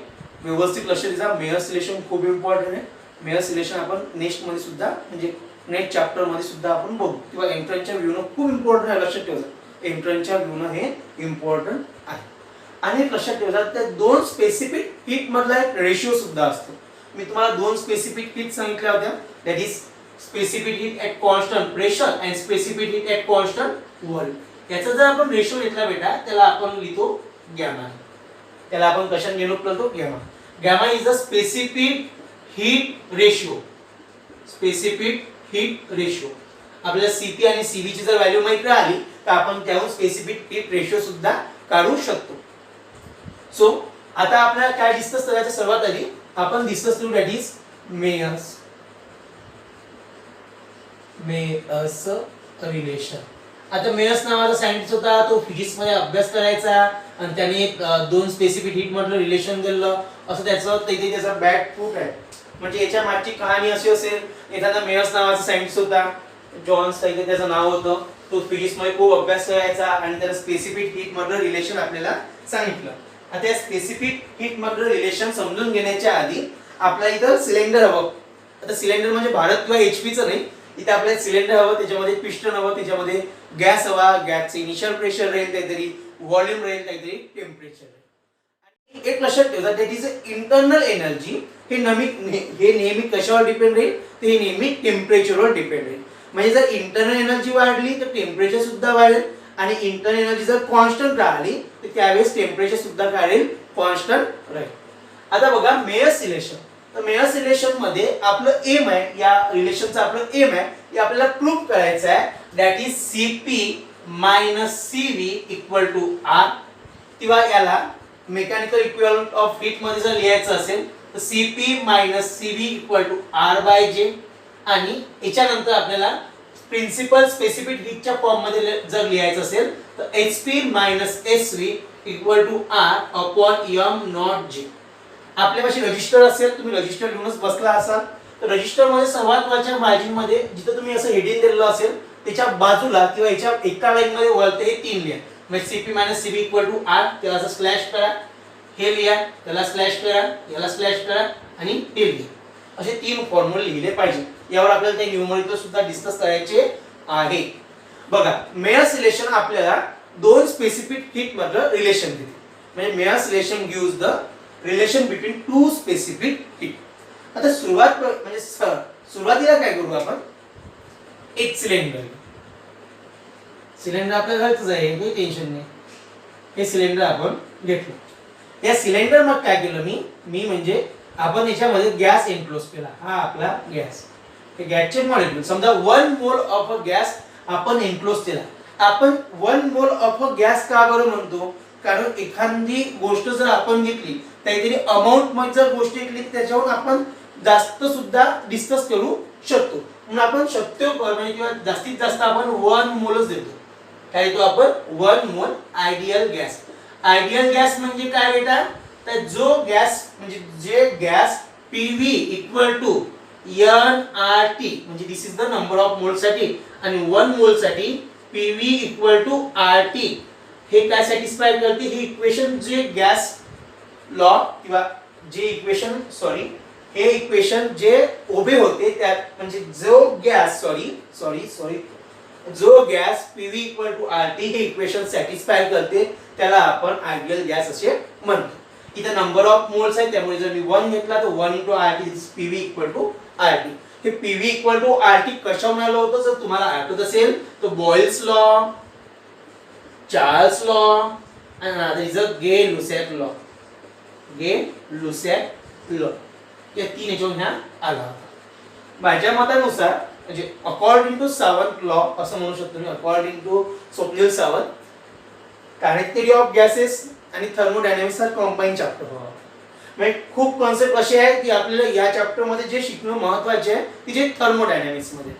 Speaker 1: व्यवस्थित लक्ष द्या. मेयर्स रिलेशन खूप इम्पॉर्टंट आहे. मेयर्स रिलेशन आपण नेक्स्ट मध्ये सुद्धा म्हणजे नेक्स्ट चॅप्टर मध्ये सुद्धा आपण बघू, किंवा एंट्रन्सच्या व्ह्यूनं खूप इम्पॉर्टंट आहे. लक्षात ठेवायचं, एंट्रन्सच्या व्ह्यूनं हे इम्पॉर्टंट आहे. आणि लक्षात ठेवायचं त्या दोन स्पेसिफिक हीट मधला एक रेशिओ सुद्धा असतो. मी तुम्हाला दोन स्पेसिफिक हीट सांगितल्या होत्या, that is specific heat at constant pressure and specific heat at constant volume. याचा जर आपण रेशिओ घेतला बेटा, त्याला आपण लिहितो गॅमा. त्याला आपण कशाने डिनोट करतो? Gamma. Gamma is the specific heat ratio. Specific heat ratio आपल्याला सीपी आणि सीव्ही ची जर व्हॅल्यू माहिती राहिली तर आपण त्याहून स्पेसिफिक हीट रेशिओ सुद्धा काढू शकतो. सो आता आपल्याला काय डिस्कस करायचं? सर्वात आधी आपण डिस्कस करू दॅट इज मेयर्स रिलेशन. आता मेयर्स नावाचा सायंटिस्ट होता, तो फिजिक्स मध्ये अभ्यास करायचा आणि त्याने दोन स्पेसिफिक हीट मधलं रिलेशन दिलं असं त्याचा बॅक प्रूफ आहे. म्हणजे याच्या मागची कहाणी अशी असेल, एखादा मेयर्स नावाचा सायंटिस्ट होता, जॉन्स काहीतरी त्याचं नाव होतं, तो फिजिक्स मध्ये खूप अभ्यास करायचा आणि त्याला स्पेसिफिक हीट मधलं रिलेशन आपल्याला सांगितलं. आता या स्पेसिफिक हीट मधलं रिलेशन समजून घेण्याच्या आधी आपल्याला इथं सिलेंडर हवं. आता सिलेंडर म्हणजे भारत किंवा एचपीचं नाही, इथे आपल्याला सिलेंडर हवं, त्याच्यामध्ये पिस्टन हवं, त्याच्यामध्ये गॅस हवा, गॅसचं इनिशियल प्रेशर राहील काहीतरी, व्हॉल्यूम राहील काहीतरी, टेम्परेचर राहील. एक लक्षात ठेवा, दॅट इज इंटरनल एनर्जी. हे नेहमी कशावर डिपेंड राहील? तर हे नेहमी टेम्परेचरवर डिपेंड राहील. म्हणजे जर इंटरनल एनर्जी वाढली तर टेम्परेचर सुद्धा वाढेल, आणि इंटरनल एनर्जी जर कॉन्स्टंट राहिली तर त्यावेळेस टेम्परेचर सुद्धा काय राहील? कॉन्स्टंट राहील. आता बघा मेयर्स रिलेशन. तर मेयर्स रिलेशन मध्ये आपलं एम आहे, या रिलेशनचं आपलं एम आहे, हे आपल्याला प्रूव्ह करायचं आहे. That is CP minus CV equal to R. किंवा याला मेकॅनिकल इक्विव्हॅलंट ऑफ हीट मध्ये जर लिहायचं असेल तर CP minus CV equal to R by J. आणि याच्यानंतर आपल्याला प्रिन्सिपल स्पेसिफिक हीटच्या फॉर्म मध्ये जर लिहायचं असेल तर HP minus SV equal to R upon M not J. आपल्यापाशी रजिस्टर असेल, तुम्ही रजिस्टर लिहूनच बसला असाल, तर रजिस्टर मध्ये सर्वात वरच्या मार्जिन मध्ये जिथे तुम्ही असं हेडिंग दिलेलं असेल त्याच्या बाजूला किंवा याच्या एका लाईन मध्ये वळते हे 3 लिहा. म्हणजे CP - CB = R, त्याला असं स्लॅश करा, हे लिहा, त्याला स्लॅश करा, याला स्लॅश करा आणि हे लिहा. असे 3 फॉर्म्युले लिहिले पाहिजे. यावर आपल्याला ते न्यूमरिकल सुद्धा डिस्कस करायचे आहे. बघा, मेयर्स रिलेशन आपल्याला दोन स्पेसिफिक हिट मधलं रिलेशन देते. म्हणजे Mayer's relation gives the relation between two specific heat. आता सुरुवातीला काय करू आपण, एक सिलेंडर आपल्याला घ्यायचं आहे, काही टेन्शन नाही. हे सिलेंडर आपण घेतलं. या सिलेंडर मग काय केलं मी म्हणजे आपण याच्यामध्ये गॅस एनक्लोज केला. हा आपला गॅस. हे गॅसचे मॉलिक्यूल समजा 1 मोल ऑफ अ गॅस आपण एनक्लोज केला. आपण 1 मोल ऑफ अ गॅस का बरं म्हणतो, कारण एखादी गोष्ट जर आपण घेतली, काहीतरी अमाउंट मध्ये जर गोष्ट घेतली त्याच्यावर आपण जास्त सुद्धा डिस्कस करू शकतो. म्हणून आपण शक्यतो किंवा जास्तीत जास्त आपण 1 मोलच देतो. काय देतो आपण, 1 मोल आयडियल गॅस. आयडियल गॅस म्हणजे काय बेटा, तर जो गॅस म्हणजे जे गॅस PV = nRT, म्हणजे this is the number of mole साठी, आणि 1 मोल साठी PV = RT हे काय सॅटिस्फाय करते, ही इक्वेशन जे गॅस लॉ किंवा जे इक्वेशन हे इक्वेशन जे उभे होते त्यात, म्हणजे जो गॅस जो गॅस PV = RT हे इक्वेशन सॅटिस्फाय करते त्याला आपण आयडियल गॅस असे म्हणतो. इथे नंबर ऑफ मोल्स आहे, त्यामुळे जर मी 1 घेतला तर 1 × RT PV = RT. हे PV = RT कशावरून आलं होतं, जर तुम्हाला आठवत असेल तर बॉयल्स लॉ, चार्ल्स लॉ आणि अनदर इज अ गे-लुसॅक लॉ. या 3 याच्यावरून हा आला होता. माझ्या मतानुसार म्हणजे अकॉर्डिंग टू सावंत लॉ असं म्हणू शकतो मी, according to Swapnil Sawant, kinetic theory of gases आणि थर्मोडायनामिक्स हा कंबाईन चॅप्टर होता. म्हणजे खूप कॉन्सेप्ट असे आहेत की आपल्याला या चॅप्टर मध्ये जे शिकणं महत्त्वाचे आहे की जे थर्मोडायनामिक्स मध्ये.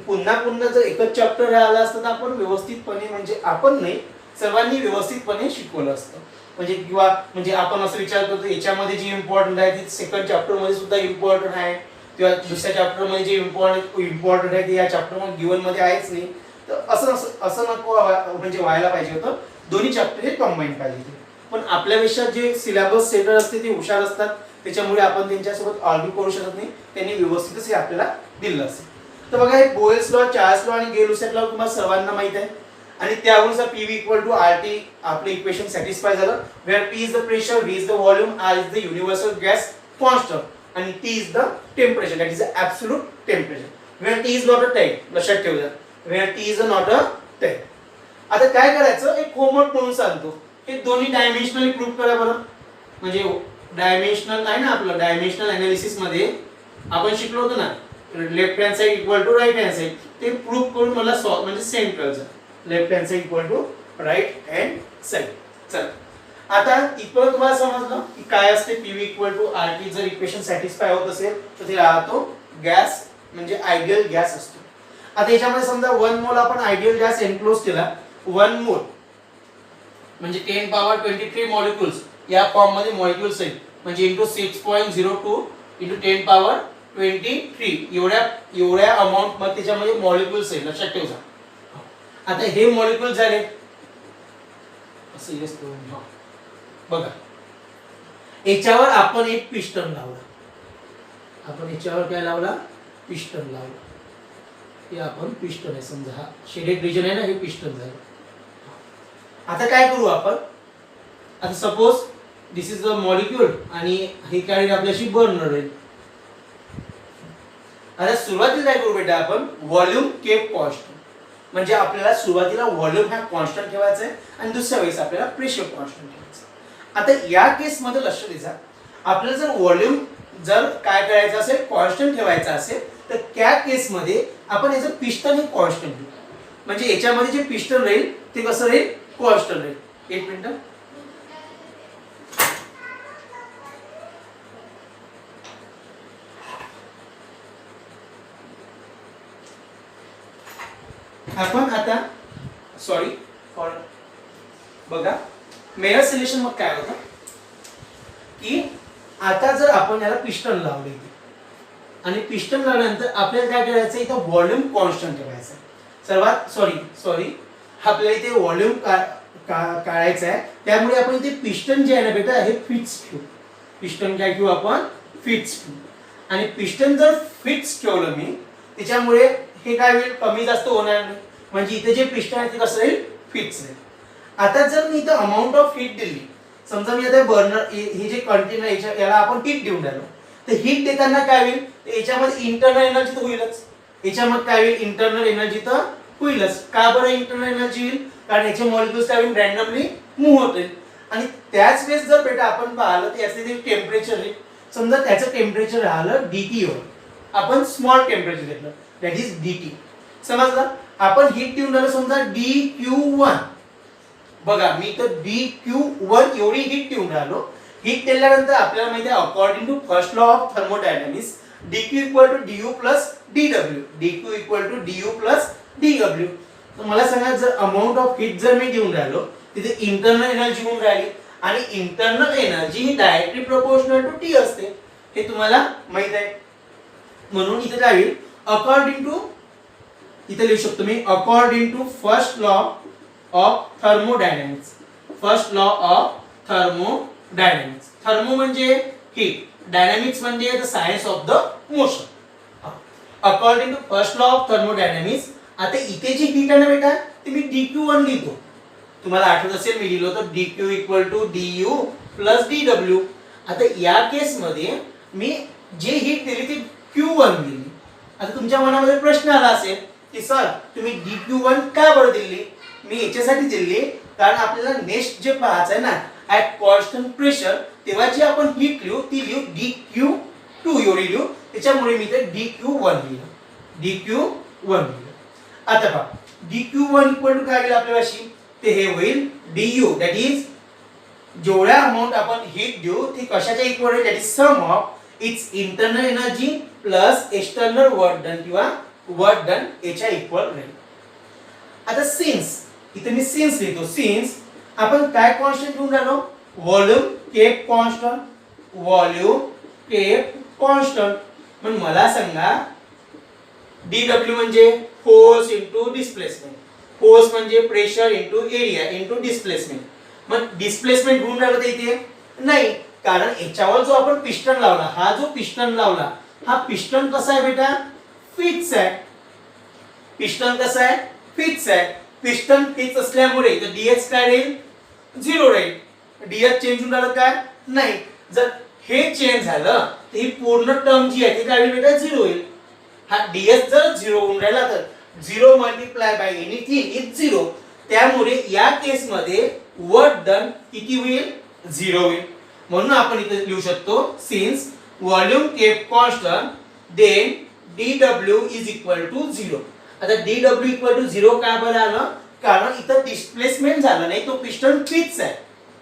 Speaker 1: पुन्हा जर एकच चॅप्टर राहिला असतं तर आपण व्यवस्थितपणे, म्हणजे आपण नाही सर्वांनी व्यवस्थितपणे शिकवलं असतं. म्हणजे आपण असं विचार करतो याच्यामध्ये जे इम्पॉर्टंट आहे ते सेकंड चॅप्टर मध्ये सुद्धा इम्पॉर्टंट आहे, किंवा दुसऱ्या चॅप्टर मध्ये जे इम्पॉर्टंट आहे ते या चॅप्टर मध्ये गिवन मध्ये आहेच नाही. तर असं नको म्हणजे व्हायला पाहिजे होतं. दोन्ही चॅप्टर हे कंबाईन पाहिजे. पण आपल्यापेक्षा जे सिलेबस सेटर असते ते हुशार असतात, त्याच्यामुळे आपण त्यांच्यासोबत आर्ग्यू करू शकत नाही. त्यांनी व्यवस्थितच हे आपल्याला दिलं असेल. तर बघा, हे बोयल्स लॉ, चार्ल्स लॉ आणि गे-लुसॅक लॉ तुम्हाला सर्वांना माहित आहे. आणि त्यावरून जर PV = RT आपलं इक्वेशन सॅटिस्फाय झालं, where P is the pressure, V is the volume, R is the universal gas constant आणि T is the temperature, that is the absolute temperature. Where T is not a time, लक्षात ठेवूया, where T is not a time. आता काय करायचं, एक homework म्हणून सांगतो, हे दोन्ही डायमेन्शनली प्रूव्ह करा बरं. म्हणजे डायमेन्शनल आहे ना आपलं, डायमेन्शनल एनालिसिस मध्ये आपण शिकलो होतो ना, left hand side = right hand side. ते प्रूव्ह करून मला म्हणजे सेंड करायचं. Left hand side = right hand side. चला, आता इथपर्यंत तुम्हाला समजलं की काय असते PV = RT. जर इक्वेशन सॅटिस्फाय होत असेल तर ते राहतो गॅस, म्हणजे आयडियल गॅस असतो. आता याच्यामध्ये समजा 1 मोल आपण आयडियल गॅस एनक्लोज केला. 1 मोल म्हणजे 10^23 मॉलिक्युल्स या फॉर्म मध्ये मॉलिक्युल्स आहेत, म्हणजे × 6.02 × 10^23 एवढ्या अमाउंट मध्ये त्याच्यामध्ये मॉलिक्युल्स आहेत, लक्षात ठेवा. आता हे मॉलिक्युल झाले असं बघा, याच्यावर आपण एक पिस्टन लावला. आपण याच्यावर काय लावला, पिस्टन लावला. हे आपण पिस्टन आहे समजा, हा शेडेड रिजन आहे ना, हे पिस्टन झालं. आता काय करू आपण, आता suppose this is the molecule आणि हे काय आपल्याशी बर्नर आहे. आता सुरुवातीला काय करू बेटा, आपण व्हॉल्यूम केप कॉन्स्टंट, म्हणजे आपल्याला सुरुवातीला व्हॉल्यूम हा कॉन्स्टंट ठेवायचा आहे आणि दुसऱ्या वेळेस आपल्याला प्रेशर कॉन्स्टंट ठेवायचं. आता या केस मध्ये लक्ष द्या, आपल्याला जर व्हॉल्यूम जर काय करायचं असेल, कॉन्स्टंट ठेवायचा असेल, तर त्या केस मध्ये आपण याचं पिस्टन हे कॉन्स्टंट घेऊ. म्हणजे याच्यामध्ये जे पिस्टन राहील ते कसं राहील, कॉन्स्टंट राहील. एक मिनिट, आपण आता सॉरी फॉर बघा, मेयर्स रिलेशन मग काय होतं की आता जर आपण याला पिस्टन लावले इथे आणि पिस्टन लावल्यानंतर आपल्याला काय करायचं, इथं व्हॉल्यूम कॉन्स्टंट ठेवायचं. सर्वात सॉरी आपल्याला इथे व्हॉल्यूम काढायचं आहे. त्यामुळे आपण इथे पिस्टन जे आहे ना बेटा हे फिक्स ठेवू. पिस्टन काय ठेवू आपण, फिक्स ठेवू. आणि पिस्टन जर फिक्स ठेवलं मी त्याच्यामुळे हे काय होईल, कमी जास्त होणार नाही. म्हणजे इथे जे पिस्टन आहे ते कसं राहील, फिक्स राहील. आता जर मी इथं अमाऊंट ऑफ हीट दिली, समजा मी आता बर्नर हे जे कंटेनर याला आपण हीट देऊन राहिलो, तर हीट देताना काय होईल, याच्यामध्ये इंटरनल एनर्जी तर होईलच. याच्यामध्ये काय होईल, इंटरनल एनर्जी तर होईलच. का बरं इंटरनल एनर्जी होईल, कारण याचे मॉलिक्युल्स काय होईल, रॅन्डमली मूव्ह होतील. आणि त्याच वेळेस जर बेटा आपण पाहिलं तर याचे जे टेम्परेचर आहे, समजा त्याचं टेम्परेचर राहिलं DT वर, आपण स्मॉल टेम्परेचर घेतलं दॅट इज DT. समजलं. आपण हीट देऊन राहिलो समजा DQ1. बघा मी तर DQ1 एवढी हीट देऊन राहिलो. हीट दिल्यानंतर आपल्याला माहिती आहे according to first law of thermodynamics dq equal to du plus dw, dq equal to du plus dw. तर मला सांगा जर अमाऊंट ऑफ हीट जर मी देऊन राहिलो तिथे इंटरनल एनर्जी होऊन राहिली आणि इंटरनल एनर्जी ही डायरेक्टली प्रोपोर्शनल टू T असते, हे तुम्हाला माहित आहे. म्हणून इथे काय होईल, अकॉर्डिंग टू, इथे लिहू शकतो मी according to first law of thermodynamics. First law of thermodynamics. Thermo म्हणजे हीट, डायनामिक्स म्हणजे the science of the motion. According to first law of thermodynamics. आता इथे जी हीट आहे ना बेटा ती मी DQ1 लिहितो. तुम्हाला आठवत असेल मी लिहिलो होतं DQ equal to DU plus DW. आता या केस मध्ये मी जे हीट दिली ती Q1 दिली. आता तुमच्या मनामध्ये प्रश्न आला असेल की सर तुम्ही DQ1 का बरं दिली. मी याच्यासाठी दिली कारण आपल्याला नेक्स्ट जे पाहायचं आहे ना ॲट कॉन्स्टंट प्रेशर, तेव्हा जी आपण हीट लिहू ती लिहू DQ2 एवढी लिहू. त्याच्यामुळे मी ते DQ1 लिहिलं. DQ1 लिहिलं. आता पहा DQ1 इक्वल टू काय होईल आपल्याशी, ते हे होईल DU दॅट इज जेवढ्या अमाऊंट आपण हीट देऊ ती कशाच्या इक्वल आहे, that is sum of its internal energy plus external work done किंवा वर्क डन याच्या इक्वल राहील. आता सिन्स इथे मी सिन्स लिहितो. सिन्स आपण काय कॉन्स्टंट घेऊन राहिलो, volume kept constant, volume kept constant. पण मला सांगा DW म्हणजे फोर्स इनटू डिस्प्लेसमेंट. फोर्स म्हणजे pressure into area into displacement. मग डिस्प्लेसमेंट घेऊन राहिलो इथे नाही, कारण याच्यावर जो आपण पिस्टन लावला, हा जो पिस्टन लावला हा पिस्टन कसा आहे बेटा, फिक्स आहे. पिस्टन कसा आहे, फिक्स आहे. पिस्टन फिक्स असल्यामुळे तर डीएच काय राहील, 0 राहील. डीएच चेंज होऊन राहिलं काय नाही. जर हे चेंज झालं तर ही पूर्ण टर्म जी आहे ती काय होईल बेटा, 0 होईल. हा डीएच जर 0 होऊन राहिला तर 0 मल्टिप्लाय बाय एनीथिंग इज 0. त्यामुळे या केस मध्ये वर्क डन किती होईल, 0 होईल. म्हणून आपण इथे लिहू शकतो since volume kept constant then DW is equal to 0. आता DW इक्वल टू 0 का बरं आलं, कारण इथं डिस्प्लेसमेंट झालं नाही, तो पिस्टन फिक्स आहे.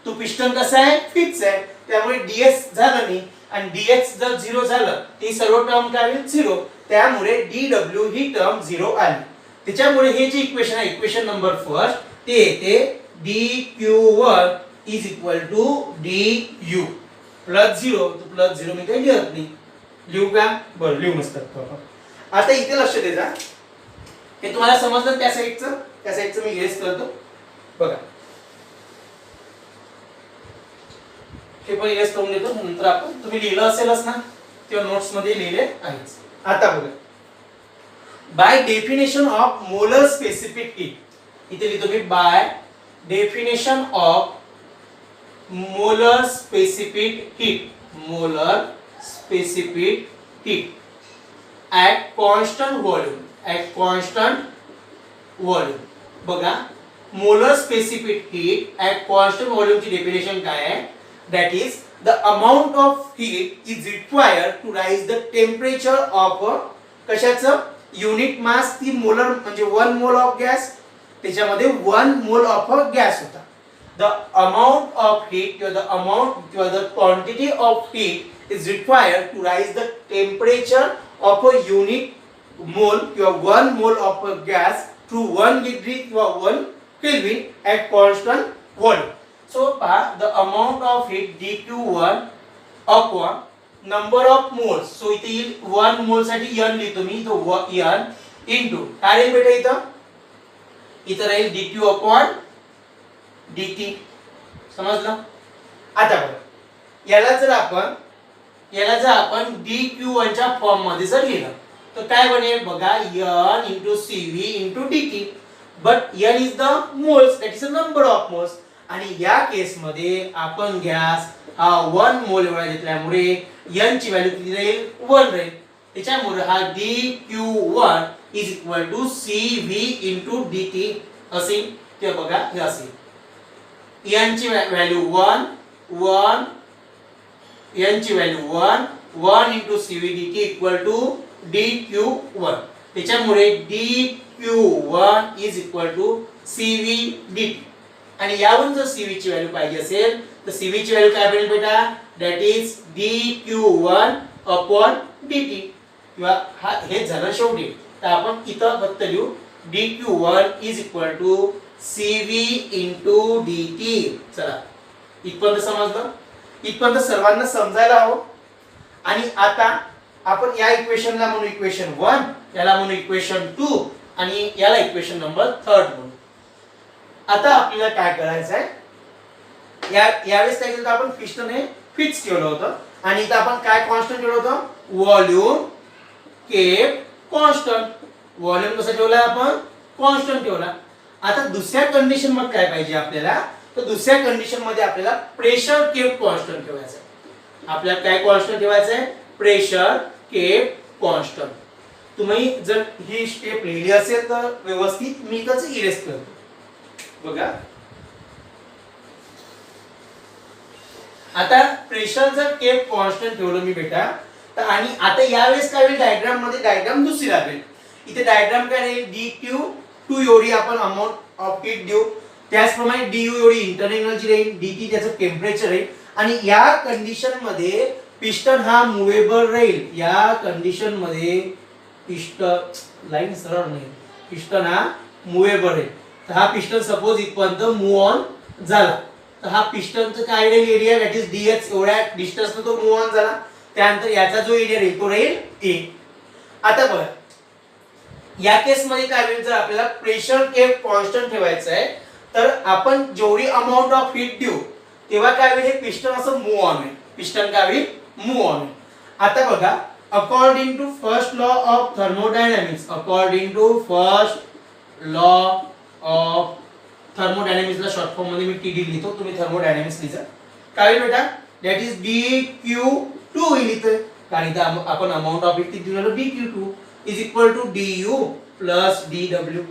Speaker 1: तो पिस्टन कसा आहे, फिक्स आहे. त्यामुळे डीएस झालं नाही आणि डीएक्स जर 0 झालं ती सर्व टर्म काय होईल, 0. त्यामुळे DW ही टर्म 0 आली. त्याच्यामुळे हे जे इक्वेशन आहे, इक्वेशन नंबर फर्स्ट, ते येते DQ1 is equal to DU plus 0. तो प्लस 0 मी काही लिहत नाही. लिहू का, बरं लिहू मस्त. आता इथे लक्ष द्या, हे तुम्हाला समजलं त्या साईडचं मी गेस करतो. बघा हे पण गेस करून देतो, नंतर आपण तुम्ही लिहिलं असेलच ना किंवा नोट्स मध्ये लिहिले आहेच. आता बघा by definition of molar specific heat, इथे लिहितो मी by definition of molar specific heat, molar specific heat at constant volume, at constant volume. बघा molar specific heat at constant volume ची डेफिनेशन काय आहे, that is the amount of heat is required to raise the temperature of कशाचं unit मास. ती molar म्हणजे 1 mole of gas, त्याच्यामध्ये 1 mole of gas होता. the amount of heat or the amount or the quantity of heat is required to raise the temperature of a unit mole or 1 mole of a gas to 1 degree or 1 Kelvin at constant volume. So the amount of heat DQ1 upon number of moles. So इथे येईल 1 मोल साठी n लिहितो मी, तो n into काय राहील बेटा इथं राहील dq अपॉन dt. समजलं? आता बघा याला जर आपण dq1 च्या फॉर्म मध्ये जर लिहिलं तर काय बनेल बघा, n into cv into dt. But n is the moles, that is the number of moles. आणि या केस मध्ये आपण गॅस हा 1 मोल एवढा घेतल्यामुळे n ची व्हॅल्यू किती राहील 1 राहील. त्याच्यामुळे हा dq1 is equal to cv into dt असेल. ते बघा हे असेल n ची व्हॅल्यू 1 1 n ची value 1 1 into cv dt equal to dq1. त्याच्यामुळे dq1 is equal to cv dt. आणि यावरून जर cv ची व्हॅल्यू पाहिजे असेल तर cv ची व्हॅल्यू काय बनेल बेटा, that is dq1 upon dt. किंवा हे झालं शेवटी, तर आपण इथं फक्त लिहू dq1 is equal to cv into dt. चला इथपर्यंत समजलं? इथपर्यंत सर्वांना समजायला हवं. आणि आता आपण या इक्वेशनला म्हणू इक्वेशन 1, याला म्हणू इक्वेशन 2 आणि याला इक्वेशन नंबर 3 म्हणू. आता आपल्याला काय करायचं आहे, यावेळेस काय केलं आपण पिस्टन हे फिक्स ठेवलं होतं आणि इथं आपण काय कॉन्स्टंट ठेवलं होतं, व्हॉल्यूम केप कॉन्स्टंट. व्हॉल्यूम कसं ठेवला आपण, कॉन्स्टंट ठेवला. आता दुसऱ्या कंडिशन मध्ये काय पाहिजे आपल्याला, तर दुसऱ्या कंडिशन मध्ये आपल्याला प्रेशर केप कॉन्स्टंट ठेवायचं आहे. आपल्याला काय कॉन्स्टंट ठेवायचं आहे, प्रेशर केप कॉन्स्टंट. तुम्ही जर ही स्टेप लिहिली असेल तर व्यवस्थित मी त्याच इरेज करतो. बघा आता प्रेशर जर केप कॉन्स्टंट ठेवलं मी बेटा, तर आणि आता यावेळेस काय होईल, डायग्राम मध्ये डायग्राम दुसरी राहील. इथे डायग्राम काय राहील, dq2 एवढी आपण अमाउंट ऑफ हीट देऊ, त्याचप्रमाणे du एवढी इंटरनल एनर्जी राहील, dt त्याचं टेम्परेचर राहील. आणि या कंडिशन मध्ये पिस्टन हा मूवेबल राहील. या कंडिशन मध्ये पिस्टन लाईन सरळ नाही, पिस्टन हा मूवेबल राहील. तर हा पिस्टन सपोज इथपर्यंत मूव ऑन झाला, तर हा पिस्टनचा काय राहील एरिया, दॅट इज dh. एवढ्या डिस्टन्सने तो मूव ऑन झाला, त्यानंतर याचा जो एरिया राहील तो राहील a. आता बघा या केस मध्ये काय होईल, जर आपल्याला प्रेशर केप कॉन्स्टंट ठेवायचं आहे तर आपण जेवढी अमाउंट ऑफ हीट देऊ तेव्हा काय होईल, हे पिस्टन असं मूव ऑन होईल. पिस्टन काय होईल, मूव ऑन होईल. आता बघा according to first law of thermodynamics, according to first law of thermodynamics ला शॉर्ट फॉर्म मध्ये मी TD लिहितो, तुम्ही थर्मोडायनामिक्स लिहा. काय होईल बेटा, दॅट इज dq2 लिहितोय, कारण इथं आपण अमाउंट ऑफ हीट दिलेलं dq2 is equal to du plus dw.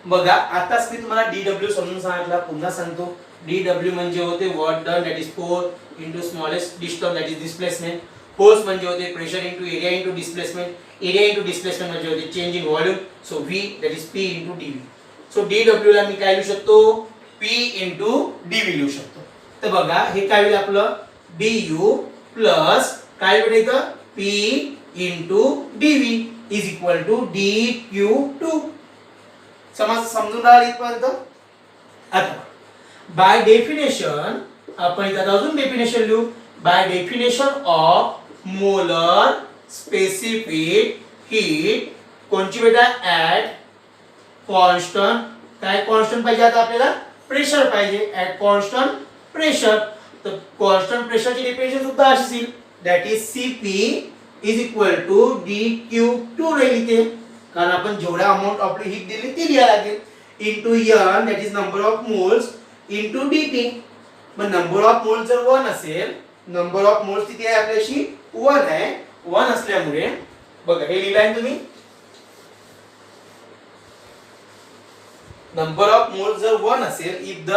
Speaker 1: बघा आताच मी तुम्हाला dw समजून सांगितलं, पुन्हा सांगतो. dw म्हणजे होते work done, that is 4 into smallest distance, that is displacement. Force म्हणजे होते pressure into area into displacement. Area into displacement म्हणजे होते change in volume, so v that is p into dv. So dw ला मी काय लिहू शकतो, p into dv लिहू शकतो. तर बघा हे काय होईल आपलं, du प्लस काय होईल इथं p into dv is equal to dq2. समजून राहिलं इथपर्यंत? आता बाय डेफिनेशन आपण इथं अजून डेफिनेशन लिहू. Bye definition of molar specific heat कोणची बेटा, ऍट कॉन्स्टंट. काय कॉन्स्टंट पाहिजे आता आपल्याला, प्रेशर पाहिजे, ऍट कॉन्स्टंट प्रेशर. तर कॉन्स्टंट प्रेशरची डेफिनेशन सुद्धा अशीच येईल, that is Cp is equal to dq2 राहील इथे, कारण आपण जेवढ्या अमाउंट आपली हीट दिली ती लिहायला लागेल, into n that is number of moles into dt. मग नंबर ऑफ मोल्स जर 1 असेल, नंबर ऑफ मोल्स किती आहे आपल्याशी 1 आहे. 1 असल्यामुळे बघा हे लिहिलंय तुम्ही, नंबर ऑफ मोल्स जर 1 असेल, if the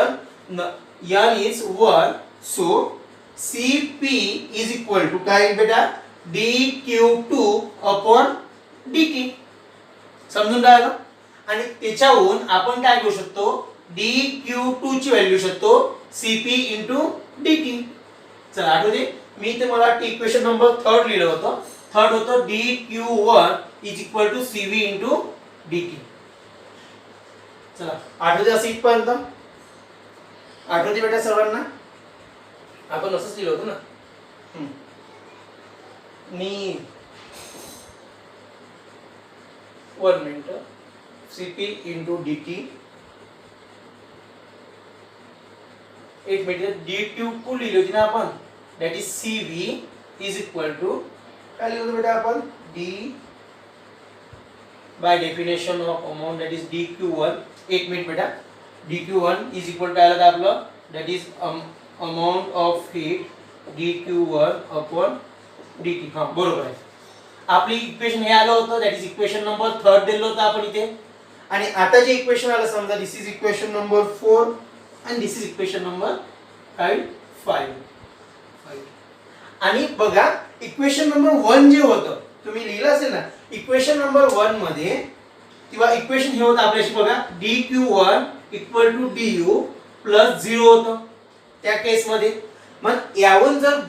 Speaker 1: n is 1, so Cp is equal to काय बेटा, dq2 अपॉन dt. समजून राहिलं? आणि त्याच्याहून आपण काय घेऊ शकतो, dq2 ची व्हॅल्यू शकतो Cp into dt. चला आठवते मी तुम्हाला इक्वेशन नंबर 3 लिहिलं होतं. थर्ड होतं dq1 is equal to Cv into dt. चला आठवते असं इथपर्यंत? आठवते बेटा सर्वांना? आपण असंच लिहिलं होतं ना. मी 1 minute Cp into dt 1 minute d2 लिहिली होती ना आपण, that is Cv is equal to काय लिहिलं बेटा आपण, d by definition of amount that is dq1. 1 minute बेटा, dq1 इज इक्वल टू आलं आपलं that is amount of heat dq1 upon dt. हा बरोबर आहे, आपली इक्वेशन हे आलं होतं दॅट इज इक्वेशन नंबर 3 दिलं होतं आपण इथे. आणि आता जे इक्वेशन आलं समजा दिस इज इक्वेशन नंबर 4 आणि दिस इज इक्वेशन नंबर 5. आणि बघा इक्वेशन नंबर 1 जे होतं तुम्ही लिहिलं असेल ना, इक्वेशन नंबर 1 मध्ये किंवा इक्वेशन हे होतं आपल्याशी बघा dq1 equal to du plus 0 होतं त्या केस मध्ये. मग यावरून जर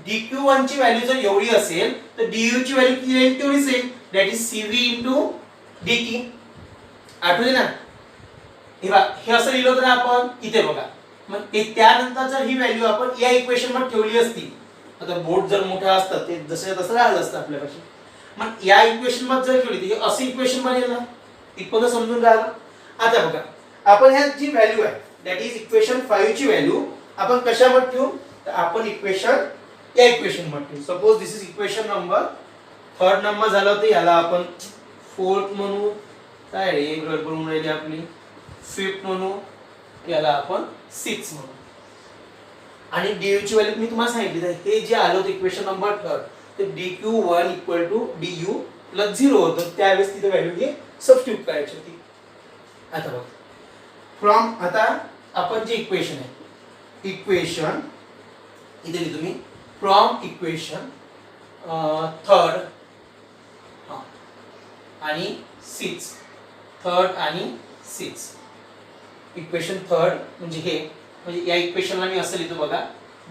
Speaker 1: dq1 ची व्हॅल्यू जर एवढी असेल तर du ची व्हॅल्यू किती राहील, तेवढीच राहील, that is Cv into dt. आठवते ना, हे असं लिहिलं होतं ना आपण इथे बघा. मग त्यानंतर जर ही व्हॅल्यू आपण या इक्वेशन मध्ये ठेवली असती, आता बोर्ड जर मोठा असतं ते जसं तसं राहिलं असतं आपल्यापाशी, मग या इक्वेशन मध्ये जर ठेवली तर असं इक्वेशन बनेल ना, इतकं समजून राहिलं. आता बघा आपण ह्या जी व्हॅल्यू आहे दॅट इज इक्वेशन 5 ची व्हॅल्यू आपण कशामध्ये ठेवू, तर आपण इक्वेशन या इक्वेशन मध्ये ठेवू. Suppose this is equation number 3 number झालं तर याला आपण 4th म्हणू, काय रे एक गडबड होऊन राहिली आपली, 5th म्हणू, याला आपण 6 म्हणू. आणि du ची व्हॅल्यू मी तुम्हाला सांगितली आहे, हे जे आलं होतं इक्वेशन नंबर 3 तर dq1 equal to du plus 0 होतं, त्यावेळेस तिथे व्हॅल्यू हे सबस्टिट्यूट करायची होती. आता बघा फ्रॉम, आता आपण जे इक्वेशन आहे, इक्वेशन इथे लिहितो मी फ्रॉम इक्वेशन 3 आणि 6, 3 आणि 6, इक्वेशन 3 म्हणजे हे, म्हणजे या इक्वेशनला मी असं लिहितो बघा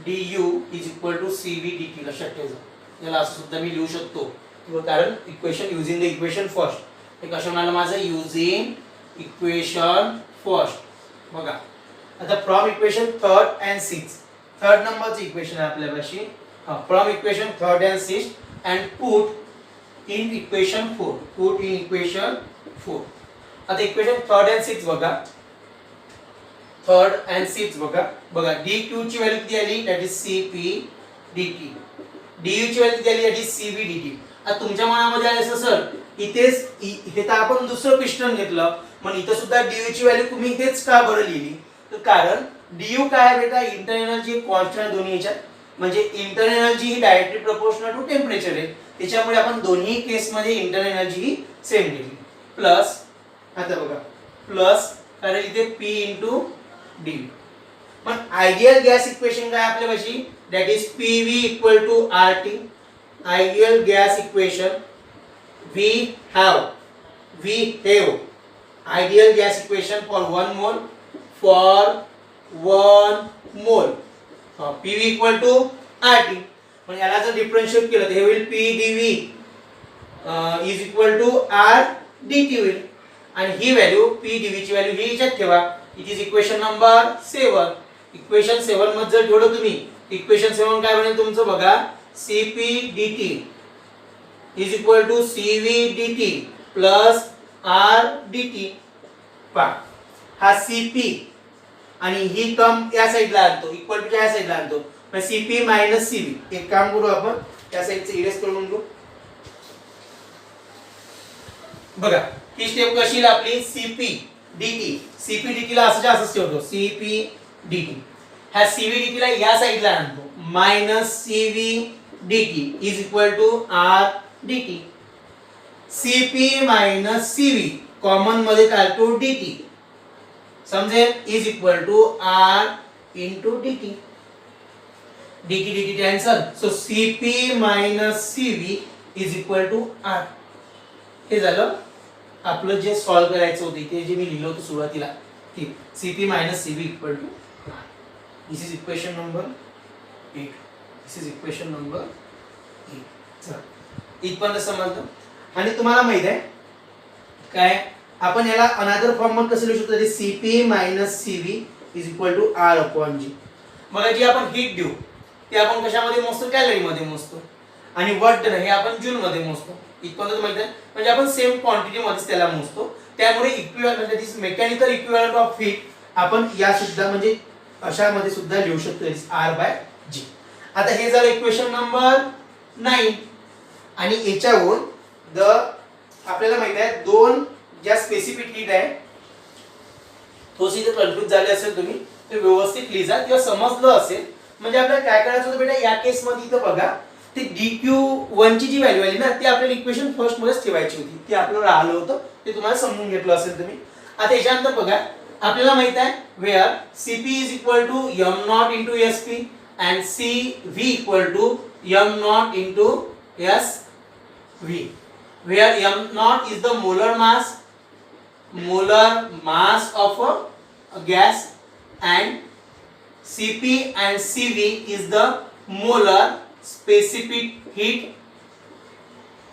Speaker 1: du is equal to Cv dt. लक्षात ठेवा, याला असं सुद्धा मी लिहू शकतो कारण equation using the equation first. हे कसं म्हणालं माझं, युजिंग इक्वेशन फर्स्ट. बघा आता फ्रॉम इक्वेशन 3 and 6, 3rd नंबरचं इक्वेशन आहे आपल्यापाशी, from equation 3 and 6 and put in equation 4, put in equation 4. आता इक्वेशन 3 and 6 बघा, 3 and 6 बघा dq ची व्हॅल्यू किती आली, that is Cp dt, du ची व्हॅल्यू किती आली, दॅट इज Cv dt. आता तुमच्या मनामध्ये आलं असं सर इथेच हे तर आपण दुसरं पिस्टन घेतलं, मग इथं सुद्धा du ची व्हॅल्यू तुम्ही इथेच का बरं लिहिली, तर कारण du काय आहे बेटा, इंटरनल एनर्जी कॉन्स्टंट दोन्ही याच्यात, म्हणजे इंटरनल एनर्जी ही डायरेक्टली प्रोपोर्शनल टू टेम्परेचर आहे, त्याच्यामुळे आपण दोन्ही केस मध्ये इंटरनल एनर्जी ही सेम लिहिली. प्लस आता बघा प्लस कारण इथे p इंटू डी. मग आयडियल गॅस इक्वेशन काय आपल्यापाशी, that is PV equal to RT. Ideal gas equation we have ideal gas equation for 1 mole, PV equal to RT. पण याला जर डिफरन्शिएट केलं तर हे होईल PdV is equal to RdT होईल. आणि ही व्हॅल्यू PdV ची व्हॅल्यू ही याच्यात ठेवा, it is equation number 7. Equation 7 मध्ये जर ठेवलं तुम्ही, इक्वेशन 7 काय बनेल तुमचं बघा, Cp dt is equal to Cv dt plus RdT. पहा हा Cp आणि ही टर्म या साइडला आणतो, इक्वल टू या साइडला आणतो, मग Cp मायनस Cv. एक काम करू आपण, या साइडचे इरेज करून घेऊ. बघा ही स्टेप कशी आहे आपली, Cp dt ला असं असंच ठेवतो, Cp dt. हा Cv dt ला या साइडला आणतो, minus Cv dt is equal to RdT. Cp minus Cv common मध्ये काढतो dt, समजेल, is equal to R into dt. dt cancel, so Cp minus Cv is equal to R. हे झालं आपलं जे सॉल्व करायचं होतं, ते जे मी लिहिलं होतं सुरुवातीला, ठीक, Cp minus Cv equal to R. This is equation number 8. This is equation number 8. चला इथपर्यंत समजलं. आणि तुम्हाला माहित आहे काय, आपण याला अनदर फॉर्म मध्ये कसं लिहू शकतो, ते Cp minus Cv is equal to R upon G. मग जी आपण हीट देऊ ते आपण कशामध्ये मोजतो, कॅलरीमध्ये मोजतो. आणि वर्क डन हे आपण जूल मध्ये मोजतो. इथपर्यंत माहिती आहे. म्हणजे आपण सेम क्वांटिटी मध्ये त्याला मोजतो. त्यामुळे equivalent this mechanical equivalent of heat आपण या सुद्धा म्हणजे अशामध्ये सुद्धा लिहू शकतो, R/G. आता हे झालं इक्वेशन नंबर 9. आणि याच्यावरून आपल्याला माहिती आहे दोन ज्या स्पेसिफिक हीट आहे, थोडीशी इथे कन्फ्युज झाले असेल तुम्ही ते व्यवस्थित लिहा किंवा समजलं असेल. म्हणजे आपल्याला काय करायचं होतं बेटा, या केस मध्ये इथं बघा ते dq1 ची जी व्हॅल्यू आली ना ती आपल्याला इक्वेशन फर्स्ट मध्येच ठेवायची होती. ती आपल्याला राहिलं होतं, ते तुम्हाला समजून घेतलं असेल तुम्ही. आता याच्यानंतर बघा आपल्याला माहित आहे where Cp is equal to m0 into Sp and Cv equal to m0 into Sv, where m0 is the molar mass of a gas and Cp and Cv is the molar specific heat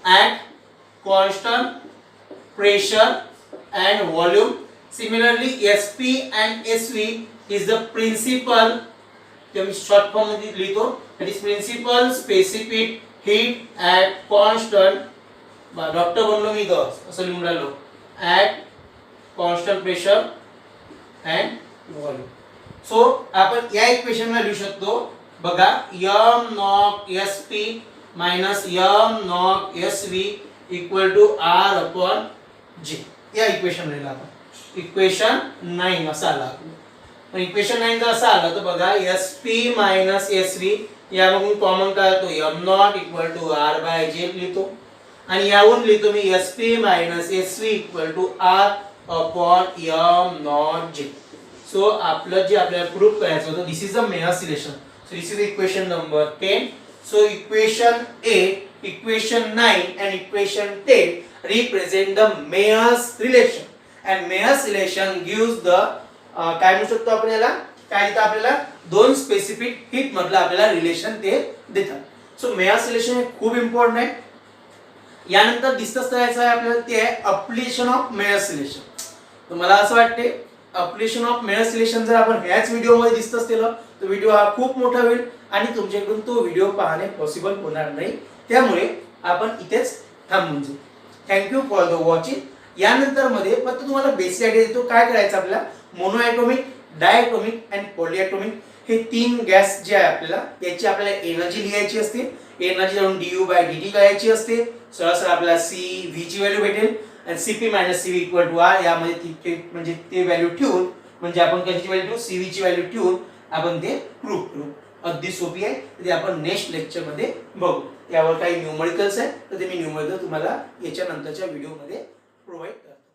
Speaker 1: at constant pressure and volume. Similarly, Sp and Sv is the principal, short form मध्ये लिहितो, that is principal specific heat at constant, doctor बनलो मी इथं असं लिहून राहिलो, at constant pressure and volume. So आपण या इक्वेशनला लिहू शकतो बघा m0 Sp minus m0 Sv equal to R/G. या इक्वेशन लिहिला आपण, इक्वेशन 9 असा आला. पण इक्वेशन 9 जर असं आलं तर बघा Sp minus Sv यामधून कॉमन काढतो m0 equal to R/G लिहितो आणि यावरून लिहितो मी Sp minus Sv equal to R/m0G. So आपलं जे आपल्याला प्रूफ करायचं होतं, this is the Mayer's relation. So this is equation number 10. So equation 8, equation 9 and equation 10 represent the Mayer's relation. And Mayer's relation gives the काय म्हणू शकतो आपण याला, काय देतं आपल्याला, दोन स्पेसिफिक हीट मधलं आपल्याला रिलेशन ते देतात. सो मेयर्स रिलेशन हे खूप इम्पॉर्टंट आहे. यानंतर डिस्कस करायचं आहे आपल्याला ते आहे अप्लिकेशन ऑफ मेयर्स रिलेशन. तर मला असं वाटते अप्लिकेशन ऑफ मेयर्स रिलेशन जर आपण ह्याच व्हिडिओ मध्ये डिस्कस केलं तर व्हिडिओ हा खूप मोठा होईल आणि तुमच्याकडून तो व्हिडिओ पाहणे पॉसिबल होणार नाही. त्यामुळे आपण इथेच थांबून जाऊ. Thank you for the watching. यानंतर मध्ये फक्त तुम्हाला बेसिक आयडिया देतो काय करायचं आपल्याला. मोनोॲटॉमिक, डायॲटॉमिक अँड पॉलीॲटॉमिक हे तीन गॅस जे आहे आपल्याला याची आपल्याला एनर्जी लिहायची असते. एनर्जी जाऊन du/dt करायची असते. सरळ सरळ आपल्याला Cv ची व्हॅल्यू भेटेल आणि Cp - Cv equal to R. यामध्ये म्हणजे ते व्हॅल्यू ठेवून म्हणजे आपण कशाची व्हॅल्यू ठेवू, Cv ची व्हॅल्यू ठेवून आपण ते प्रूव्ह करू. अगदी सोपी आहे. ते आपण नेक्स्ट लेक्चर मध्ये बघू. यावर काही न्यूमरिकल्स आहे तर ते मी न्यूमरिकल तुम्हाला याच्या नंतरच्या व्हिडिओ मध्ये प्रोव्हाइड करतो.